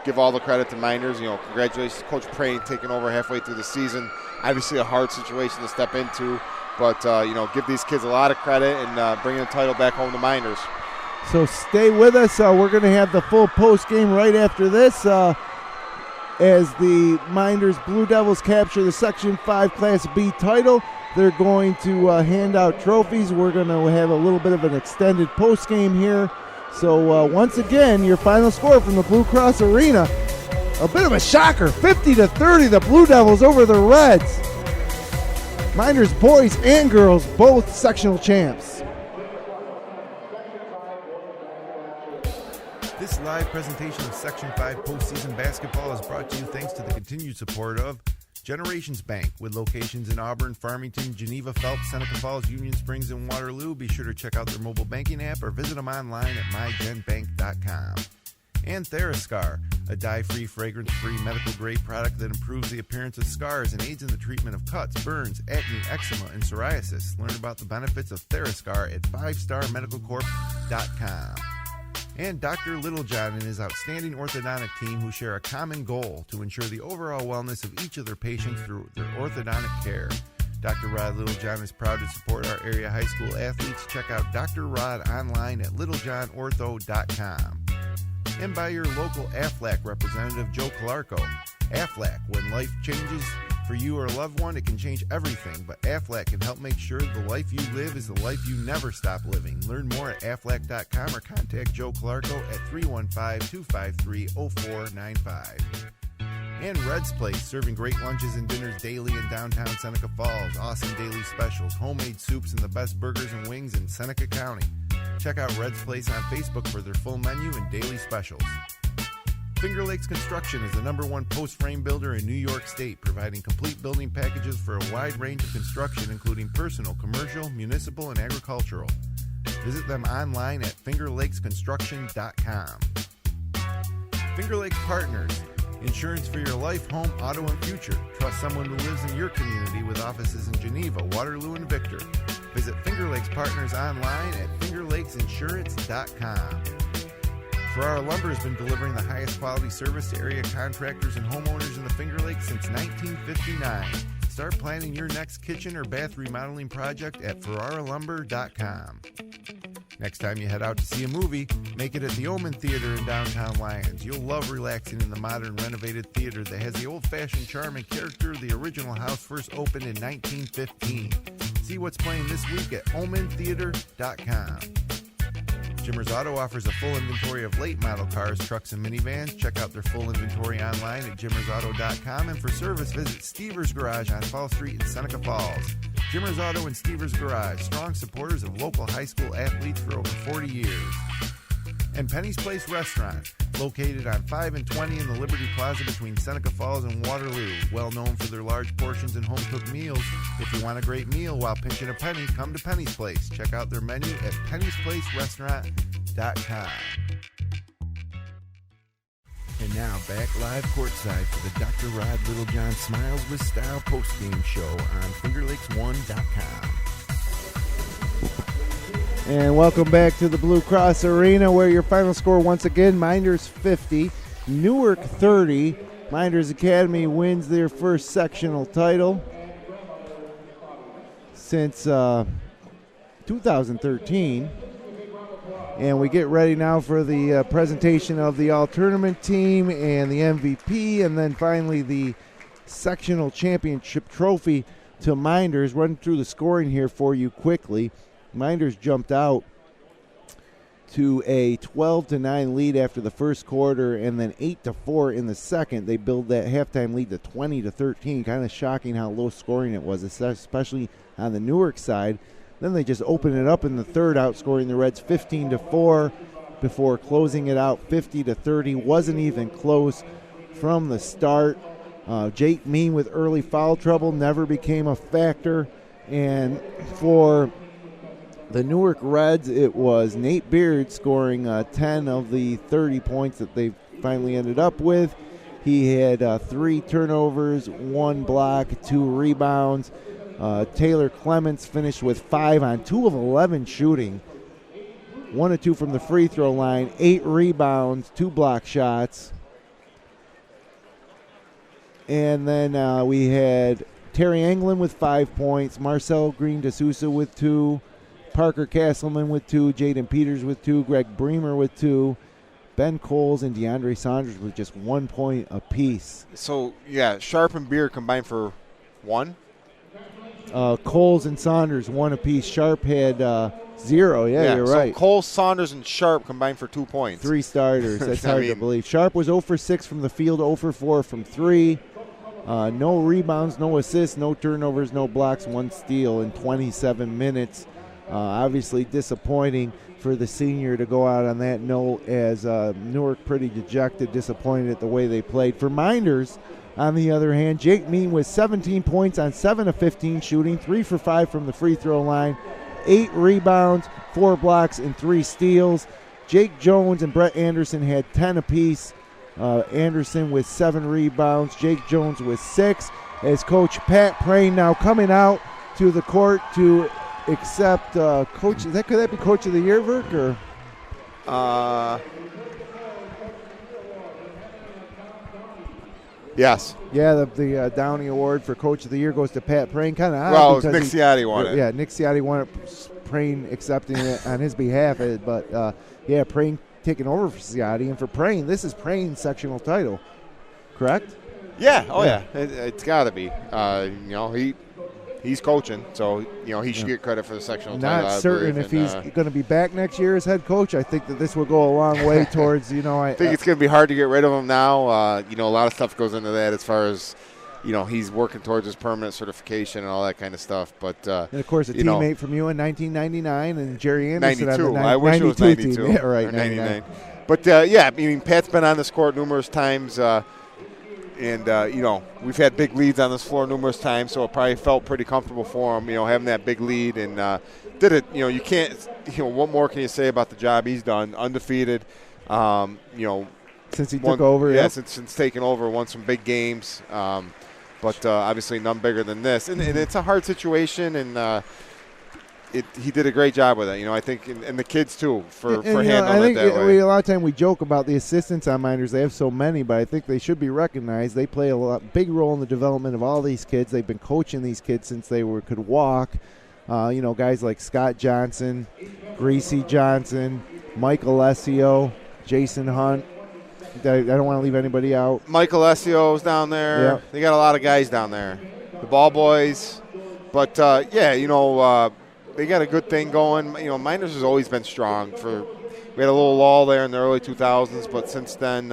give all the credit to Mynderse. Congratulations to Coach Prane taking over halfway through the season. Obviously a hard situation to step into, but, give these kids a lot of credit and bringing the title back home to Mynderse. So stay with us. We're going to have the full post game right after this as the Mynderse Blue Devils capture the Section 5 Class B title. They're going to hand out trophies. We're going to have a little bit of an extended post game here. So once again, your final score from the Blue Cross Arena, a bit of a shocker, 50-30, the Blue Devils over the Reds. Mynderse boys and girls, both sectional champs. This live presentation of Section 5 postseason basketball is brought to you thanks to the continued support of Generations Bank, with locations in Auburn, Farmington, Geneva, Phelps, Seneca Falls, Union Springs, and Waterloo. Be sure to check out their mobile banking app or visit them online at mygenbank.com. And Therascar, a dye-free, fragrance-free, medical-grade product that improves the appearance of scars and aids in the treatment of cuts, burns, acne, eczema, and psoriasis. Learn about the benefits of Therascar at 5starmedicalcorp.com. And Dr. Littlejohn and his outstanding orthodontic team, who share a common goal to ensure the overall wellness of each of their patients through their orthodontic care. Dr. Rod Littlejohn is proud to support our area high school athletes. Check out Dr. Rod online at littlejohnortho.com. And by your local AFLAC representative, Joe Calarco. AFLAC, when life changes for you or a loved one, it can change everything, but AFLAC can help make sure the life you live is the life you never stop living. Learn more at aflac.com or contact Joe Calarco at 315-253-0495. And Red's Place, serving great lunches and dinners daily in downtown Seneca Falls. Awesome daily specials, homemade soups, and the best burgers and wings in Seneca County. Check out Red's Place on Facebook for their full menu and daily specials. Finger Lakes Construction is the #1 post frame builder in New York State, providing complete building packages for a wide range of construction, including personal, commercial, municipal, and agricultural. Visit them online at fingerlakesconstruction.com. Finger Lakes Partners, insurance for your life, home, auto, and future. Trust someone who lives in your community with offices in Geneva, Waterloo, and Victor. Visit Finger Lakes Partners online at fingerlakesinsurance.com. Farrar Lumber has been delivering the highest quality service to area contractors and homeowners in the Finger Lakes since 1959. Start planning your next kitchen or bath remodeling project at farrarlumber.com. Next time you head out to see a movie, make it at the Omen Theater in downtown Lyons. You'll love relaxing in the modern renovated theater that has the old-fashioned charm and character the original house first opened in 1915. See what's playing this week at omentheater.com. Jimmer's Auto offers a full inventory of late model cars, trucks, and minivans. Check out their full inventory online at jimmersauto.com. And for service, visit Stever's Garage on Fall Street in Seneca Falls. Jimmer's Auto and Stever's Garage, strong supporters of local high school athletes for over 40 years. And Penny's Place Restaurant, located on 5 and 20 in the Liberty Plaza between Seneca Falls and Waterloo. Well known for their large portions and home-cooked meals. If you want a great meal while pinching a penny, come to Penny's Place. Check out their menu at pennysplacerestaurant.com. And now back live courtside for the Dr. Rod Littlejohn Smiles with Style postgame show on FingerLakes1.com. And welcome back to the Blue Cross Arena, where your final score once again, Mynderse 50, Newark 30. Mynderse Academy wins their first sectional title since 2013. And we get ready now for the presentation of the all-tournament team and the MVP, and then finally the sectional championship trophy to Mynderse. Run through the scoring here for you quickly. Mynderse jumped out to a 12-9 lead after the first quarter, and then 8-4 in the second. They build that halftime lead to 20-13. Kind of shocking how low scoring it was, especially on the Newark side. Then they just opened it up in the third, outscoring the Reds 15-4 before closing it out 50-30. Wasn't even close from the start. Jake Mean with early foul trouble never became a factor, and for the Newark Reds, it was Nate Beard scoring 10 of the 30 points that they finally ended up with. He had 3 turnovers, 1 block, 2 rebounds. Taylor Clements finished with 5 on 2 of 11 shooting. 1 of 2 from the free throw line, 8 rebounds, 2 block shots. And then we had Terry Anglin with 5 points, Marcel Green DeSouza with 2, Parker Castleman with 2, Jaden Peters with 2, Greg Bremer with 2, Ben Coles and DeAndre Saunders with just 1 point apiece. So, yeah, Sharp and Beard combined for 1? Coles and Saunders 1 apiece. Sharp had 0. Yeah, you're right. So Coles, Saunders, and Sharp combined for 2 points. 3 starters. That's hard to believe. Sharp was 0 for 6 from the field, 0 for 4 from 3. No rebounds, no assists, no turnovers, no blocks, 1 steal in 27 minutes. Obviously disappointing for the senior to go out on that note, as Newark pretty dejected, disappointed at the way they played. For Mynderse, on the other hand, Jake Mean with 17 points on 7 of 15 shooting, 3 for 5 from the free throw line, 8 rebounds, 4 blocks, and 3 steals. Jake Jones and Brett Anderson had 10 apiece. Anderson with 7 rebounds, Jake Jones with 6. As Coach Pat Prain now coming out to the court to accept coach. Could that be Coach of the Year, Verk, or? Yes. Yeah, the Downey Award for Coach of the Year goes to Pat Prain. Kind of odd. Well, it was Nick Ciotti won it. Yeah, Nick Ciotti won it, Prain accepting it on his behalf. But, Prain taking over for Ciotti. And for Prain, this is Prain's sectional title, correct? Yeah. Oh, yeah. It's got to be. He's coaching, so he should get credit for the sectional title. Not certain if he's going to be back next year as head coach. I think that this will go a long way towards, I think it's going to be hard to get rid of him now. A lot of stuff goes into that as far as, he's working towards his permanent certification and all that kind of stuff. But and of course, a teammate from you in 1999 and Jerry Anderson 92. On the I wish it was 92. Team. Yeah, right, or 99. But Pat's been on this court numerous times. And, we've had big leads on this floor numerous times, so it probably felt pretty comfortable for him, having that big lead. And did it, you can't, what more can you say about the job he's done? Undefeated, since he took over. Yeah, since taking over, won some big games. But obviously none bigger than this. And it's a hard situation, and he did a great job with it, I think, and the kids too for handling it that way. A lot of time we joke about the assistants on Mynderse. They have so many, but I think they should be recognized. They play a big role in the development of all these kids. They've been coaching these kids since they could walk. Guys like Scott Johnson, Greasy Johnson, Mike Alessio, Jason Hunt. I don't want to leave anybody out. Mike Alessio's down there. Yep. They got a lot of guys down there. The ball boys. But, they got a good thing going. Mynderse has always been strong. We had a little lull there in the early 2000s, but since then,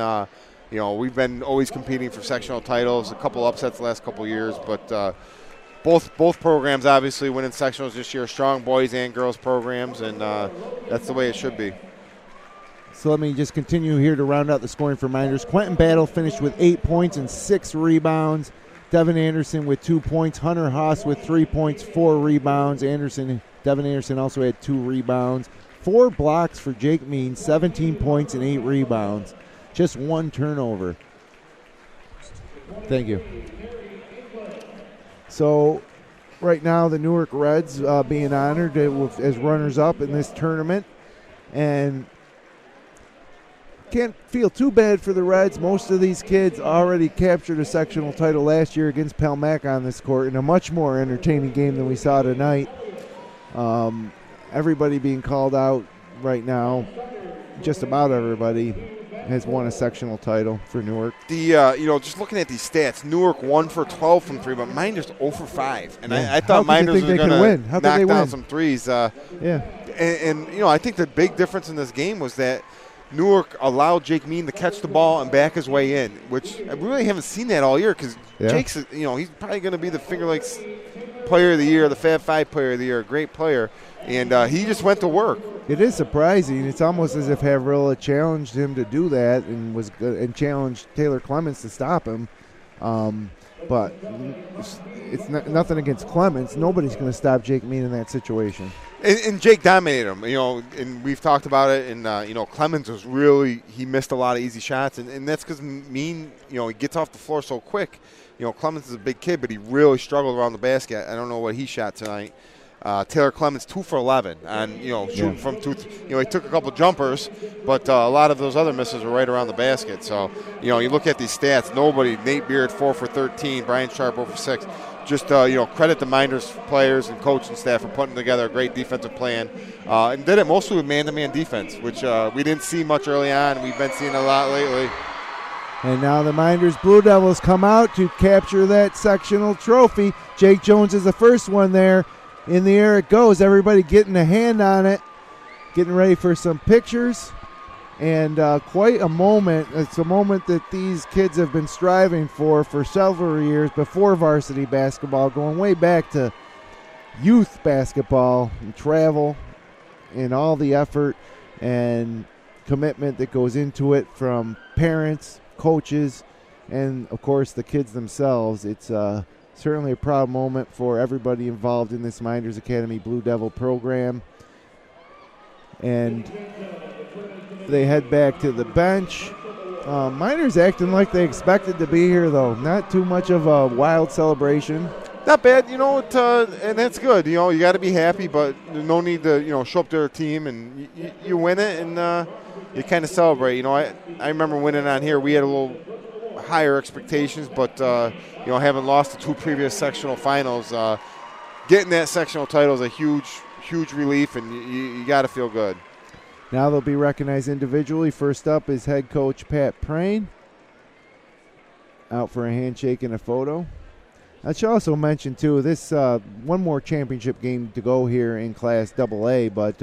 we've been always competing for sectional titles, a couple upsets the last couple of years. But both programs obviously winning sectionals this year, strong boys and girls programs, and that's the way it should be. So let me just continue here to round out the scoring for Mynderse. Quentin Battle finished with 8 points and 6 rebounds. Devin Anderson with 2 points. Hunter Haas with 3 points, 4 rebounds. Devin Anderson also had 2 rebounds. 4 blocks for Jake Mean, 17 points and 8 rebounds. Just 1 turnover. Thank you. So right now the Newark Reds being honored as runners-up in this tournament. And can't feel too bad for the Reds. Most of these kids already captured a sectional title last year against Palmac on this court in a much more entertaining game than we saw tonight. Everybody being called out right now, just about everybody has won a sectional title for Newark. Just looking at these stats, Newark 1 for 12 from 3, but Mynderse 0 for 5. And I thought Mynderse was going to knock down some threes. And I think the big difference in this game was that Newark allowed Jake Mean to catch the ball and back his way in, which I really haven't seen that all year because Jake's, he's probably going to be the Finger Lakes Player of the Year, the Fab Five Player of the Year, a great player, and he just went to work. It is surprising. It's almost as if Havrilla challenged him to do that and challenged Taylor Clements to stop him. But it's nothing against Clements. Nobody's going to stop Jake Mean in that situation. And Jake dominated him, and we've talked about it. And, Clemens was he missed a lot of easy shots. And that's because Mean, he gets off the floor so quick. Clemens is a big kid, but he really struggled around the basket. I don't know what he shot tonight. Taylor Clements 2 for 11 and shooting from 2. He took a couple jumpers, but a lot of those other misses were right around the basket. So you look at these stats. Nate Beard 4 for 13, Brian Sharp 0 for 6. Just credit the Mynderse players and coaching staff for putting together a great defensive plan, and did it mostly with man-to-man defense, which we didn't see much early on. We've been seeing a lot lately. And now the Mynderse Blue Devils come out to capture that sectional trophy. Jake Jones is the first one there. In the air it goes. Everybody getting a hand on it, getting ready for some pictures. And quite a moment. It's a moment that these kids have been striving for several years before varsity basketball, going way back to youth basketball and travel and all the effort and commitment that goes into it from parents, coaches, and, of course, the kids themselves. It's certainly a proud moment for everybody involved in this Mynderse Academy Blue Devil program. And they head back to the bench. Mynderse acting like they expected to be here, though. Not too much of a wild celebration. Not bad, and that's good. You got to be happy, but there's no need to, show up to their team and you win it and you kind of celebrate. I remember winning on here. We had a little higher expectations, but having lost the 2 previous sectional finals, getting that sectional title is a huge relief, and you got to feel good. Now they'll be recognized individually. First up is head coach Pat Prain, out for a handshake and a photo. I should also mention, too, this one more championship game to go here in Class AA, but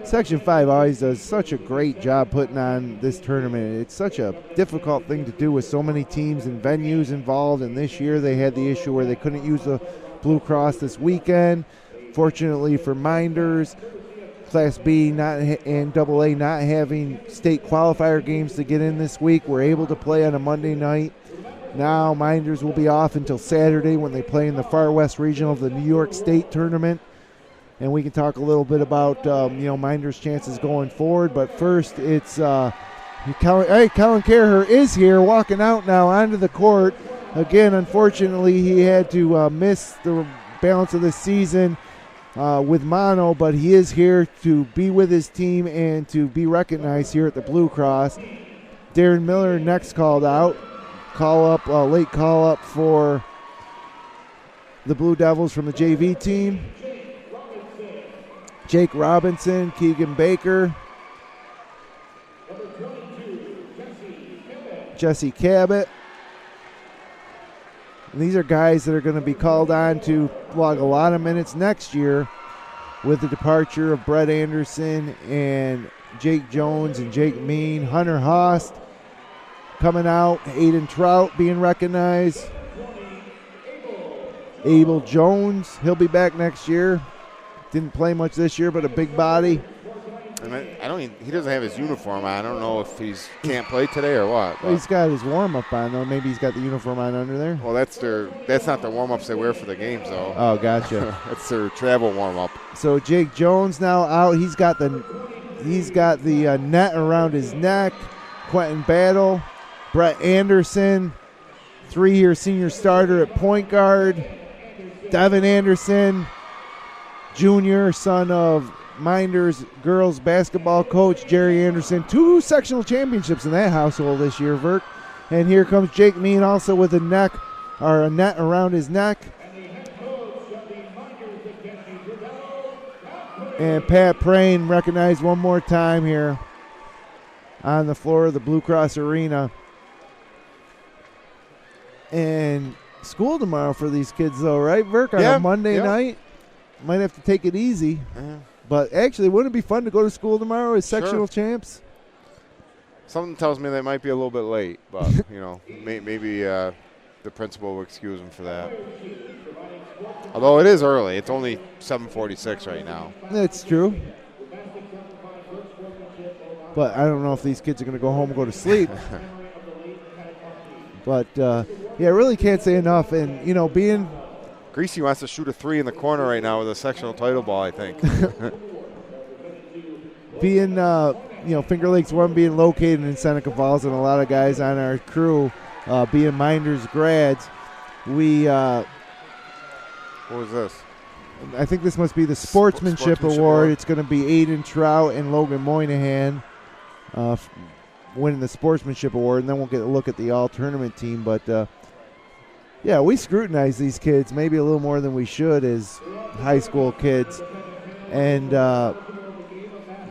Section 5 always does such a great job putting on this tournament. It's such a difficult thing to do with so many teams and venues involved, and this year they had the issue where they couldn't use the Blue Cross this weekend. Fortunately for Mynderse, Class B and AA not having state qualifier games to get in this week, we're able to play on a Monday night. Now Mynderse will be off until Saturday when they play in the Far West Regional of the New York State Tournament. And we can talk a little bit about, Mynderse chances going forward. But first, it's Colin Caraher is here, walking out now onto the court. Again, unfortunately, he had to miss the balance of the season with mono, but he is here to be with his team and to be recognized here at the Blue Cross. Darren Miller next called out. Late call up for the Blue Devils from the JV team. Jake Robinson, Keegan Baker, Jesse Cabot. And these are guys that are going to be called on to log a lot of minutes next year with the departure of Brett Anderson and Jake Jones and Jake Mean. Hunter Haast coming out. Aiden Trout being recognized. Abel Jones, he'll be back next year. Didn't play much this year, but a big body. And he doesn't have his uniform on. I don't know if he's can't play today or what. Well, he's got his warm-up on, though. Maybe he's got the uniform on under there. Well, that's not the warm-ups they wear for the games, though. Oh, gotcha. That's their travel warm-up. So Jake Jones now out. He's got the net around his neck. Quentin Battle, Brett Anderson, 3-year senior starter at point guard. Devin Anderson, junior, son of Mynderse girls basketball coach Jerry Anderson. 2 sectional championships in that household this year, Verk. And here comes Jake Mean also with a net around his neck. And Pat Prain recognized one more time here on the floor of the Blue Cross Arena. And school tomorrow for these kids, though, right, Verk? On a Monday night. Might have to take it easy. But actually, wouldn't it be fun to go to school tomorrow as sectional champs? Something tells me they might be a little bit late, but, maybe the principal will excuse them for that. Although it is early. It's only 7:46 right now. That's true. But I don't know if these kids are going to go home and go to sleep. But, I really can't say enough. And, being – Greasy wants to shoot a 3 in the corner right now with a sectional title ball, I think. Being, Finger Lakes 1 being located in Seneca Falls and a lot of guys on our crew being Mynderse grads, we what was this? I think this must be the Sportsmanship Award. It's going to be Aiden Trout and Logan Moynihan winning the Sportsmanship Award, and then we'll get a look at the all-tournament team. But, we scrutinize these kids maybe a little more than we should as high school kids. And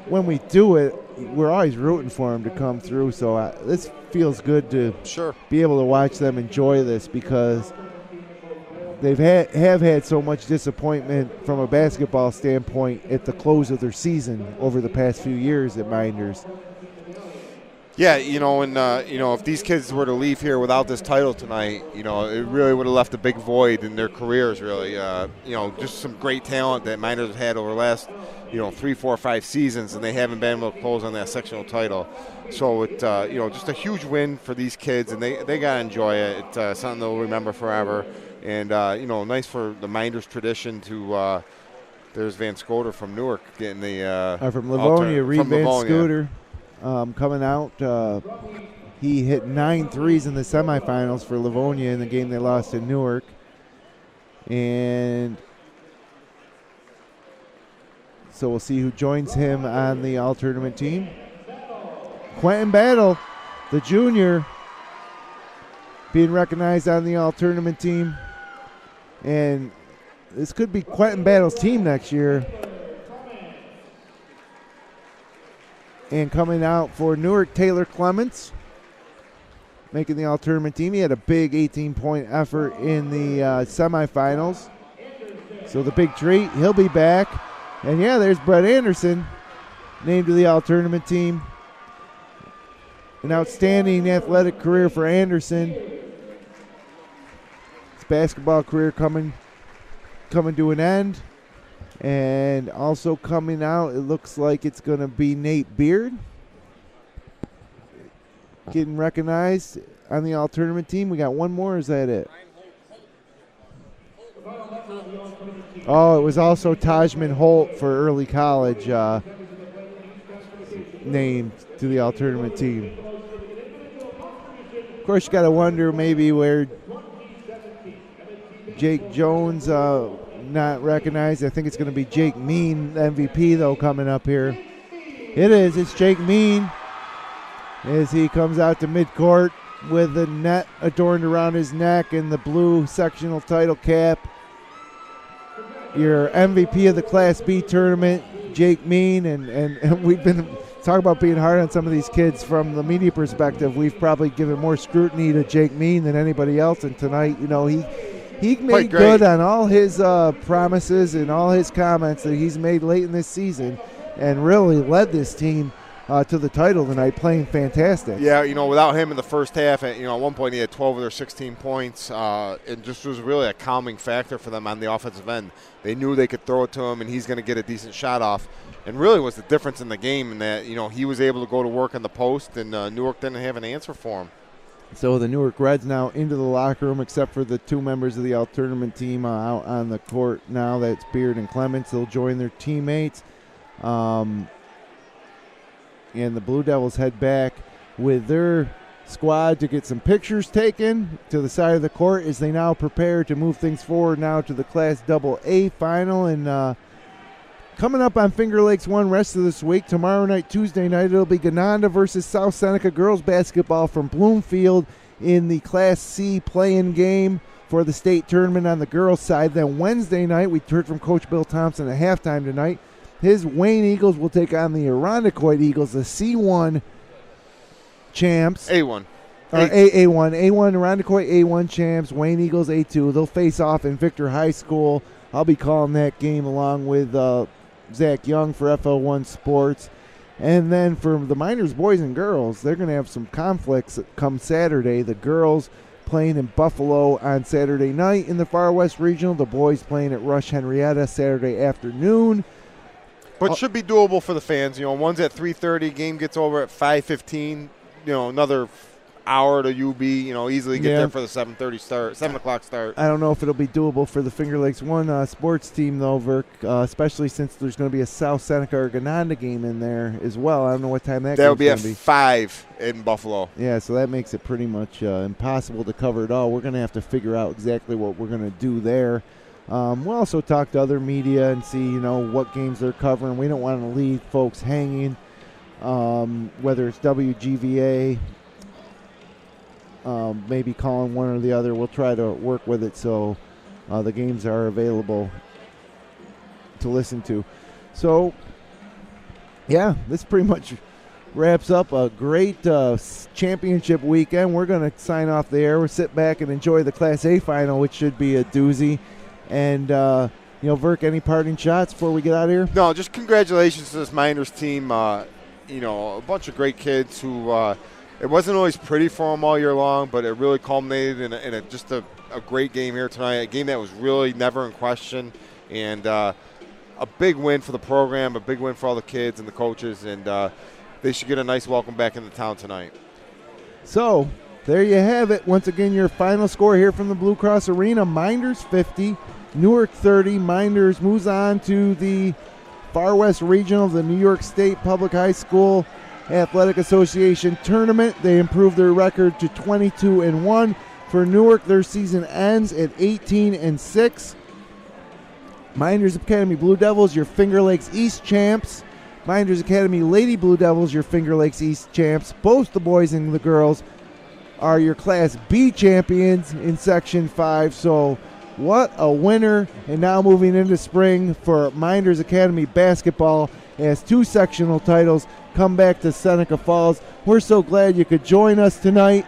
when we do it, we're always rooting for them to come through. So this feels good to be able to watch them enjoy this because they've have had so much disappointment from a basketball standpoint at the close of their season over the past few years at Mynderse. Yeah, if these kids were to leave here without this title tonight, it really would have left a big void in their careers, really. Just some great talent that Mynderse have had over the last, 3, 4, 5 seasons, and they haven't been able to close on that sectional title. So, it, just a huge win for these kids, and they got to enjoy it. It's something they'll remember forever. And, nice for the Mynderse tradition to there's Van Scoter from Newark getting the from Livonia, Reed Van Scoter. Coming out, he hit 9 threes in the semifinals for Livonia in the game they lost to Newark. And so we'll see who joins him on the all-tournament team. Quentin Battle, the junior, being recognized on the all-tournament team. And this could be Quentin Battle's team next year. And coming out for Newark, Taylor Clements, making the all-tournament team. He had a big 18-point effort in the semifinals. So the big treat, he'll be back. And, there's Brett Anderson, named to the all-tournament team. An outstanding athletic career for Anderson. His basketball career coming to an end. And also coming out, it looks like it's going to be Nate Beard getting recognized on the all-tournament team. We got one more, or is that it? Oh, it was also Tajman Holt for early college named to the all-tournament team. Of course, you got to wonder maybe where Jake Jones not recognized. I think it's going to be Jake Mean, MVP, though, coming up here. It is. It's Jake Mean as he comes out to midcourt with the net adorned around his neck and the blue sectional title cap. your MVP of the Class B tournament, Jake Mean, and we've been talking about being hard on some of these kids from the media perspective. We've probably given more scrutiny to Jake Mean than anybody else, and tonight, he made good on all his promises and all his comments that he's made late in this season, and really led this team to the title tonight, playing fantastic. Yeah, without him in the first half, at one point he had 12 of their 16 points. It just was really a calming factor for them on the offensive end. They knew they could throw it to him, and he's going to get a decent shot off. And really was the difference in the game in that, he was able to go to work in the post, and Newark didn't have an answer for him. So the Newark Reds now into the locker room, except for the two members of the all-tournament team out on the court now. That's Beard and Clements. They'll join their teammates. And the Blue Devils head back with their squad to get some pictures taken to the side of the court as they now prepare to move things forward now to the Class AA final. And coming up on Finger Lakes 1 rest of this week, tomorrow night, Tuesday night, it'll be Gananda versus South Seneca girls basketball from Bloomfield in the Class C play-in game for the state tournament on the girls' side. Then Wednesday night, we heard from Coach Bill Thompson at halftime tonight. His Wayne Eagles will take on the Irondequoit Eagles, the C1 champs. A1. A1. Irondequoit A1 champs, Wayne Eagles A2. They'll face off in Victor High School. I'll be calling that game along with Zach Young for FL1 Sports. And then for the Mynderse boys and girls, they're going to have some conflicts come Saturday. The girls playing in Buffalo on Saturday night in the Far West Regional. The boys playing at Rush Henrietta Saturday afternoon. But should be doable for the fans. One's at 3:30, game gets over at 5:15. Another hour to UB. Easily get there for the 7:30 start, 7 o'clock start. I don't know if it'll be doable for the Finger Lakes 1 sports team though, Verk. Especially since there's going to be a South Seneca or Gananda game in there as well. I don't know what time that will be at be. 5 in Buffalo. Yeah, so that makes it pretty much impossible to cover it all. We're going to have to figure out exactly what we're going to do there. We'll also talk to other media and see, what games they're covering. We don't want to leave folks hanging, whether it's WGVA, maybe calling one or the other. We'll try to work with it so the games are available to listen to. So, yeah, this pretty much wraps up a great championship weekend. We're going to sign off the air. We'll sit back and enjoy the Class A final, which should be a doozy. And, Verk, any parting shots before we get out of here? No, just congratulations to this Mynderse team. A bunch of great kids who it wasn't always pretty for them all year long, but it really culminated in just a great game here tonight, a game that was really never in question. And a big win for the program, a big win for all the kids and the coaches, and they should get a nice welcome back into town tonight. So, there you have it. Once again, your final score here from the Blue Cross Arena, Mynderse 50, Newark 30. Mynderse moves on to the Far West Regional of the New York State Public High School Athletic Association Tournament. They improved their record to 22-1. For Newark, their season ends at 18-6. Mynderse Academy Blue Devils, your Finger Lakes East champs. Mynderse Academy Lady Blue Devils, your Finger Lakes East champs. Both the boys and the girls are your Class B champions in Section 5. So what a winner. And now moving into spring for Mynderse Academy basketball as 2 sectional titles come back to Seneca Falls. We're so glad you could join us tonight.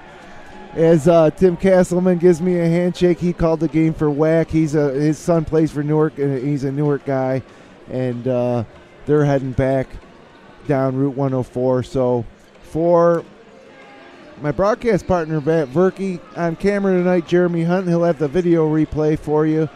As Tim Castleman gives me a handshake, he called the game for WAC. His son plays for Newark, and he's a Newark guy. And they're heading back down Route 104. So for my broadcast partner, Verkey, on camera tonight, Jeremy Hunt. He'll have the video replay for you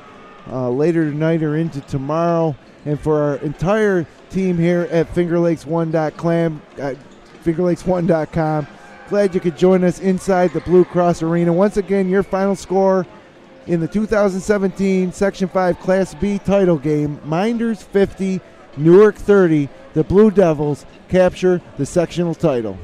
later tonight or into tomorrow. And for our entire team here at fingerlakes1.com, glad you could join us inside the Blue Cross Arena. Once again, your final score in the 2017 Section 5 Class B title game, Mynderse 50, Newark 30. The Blue Devils capture the sectional title.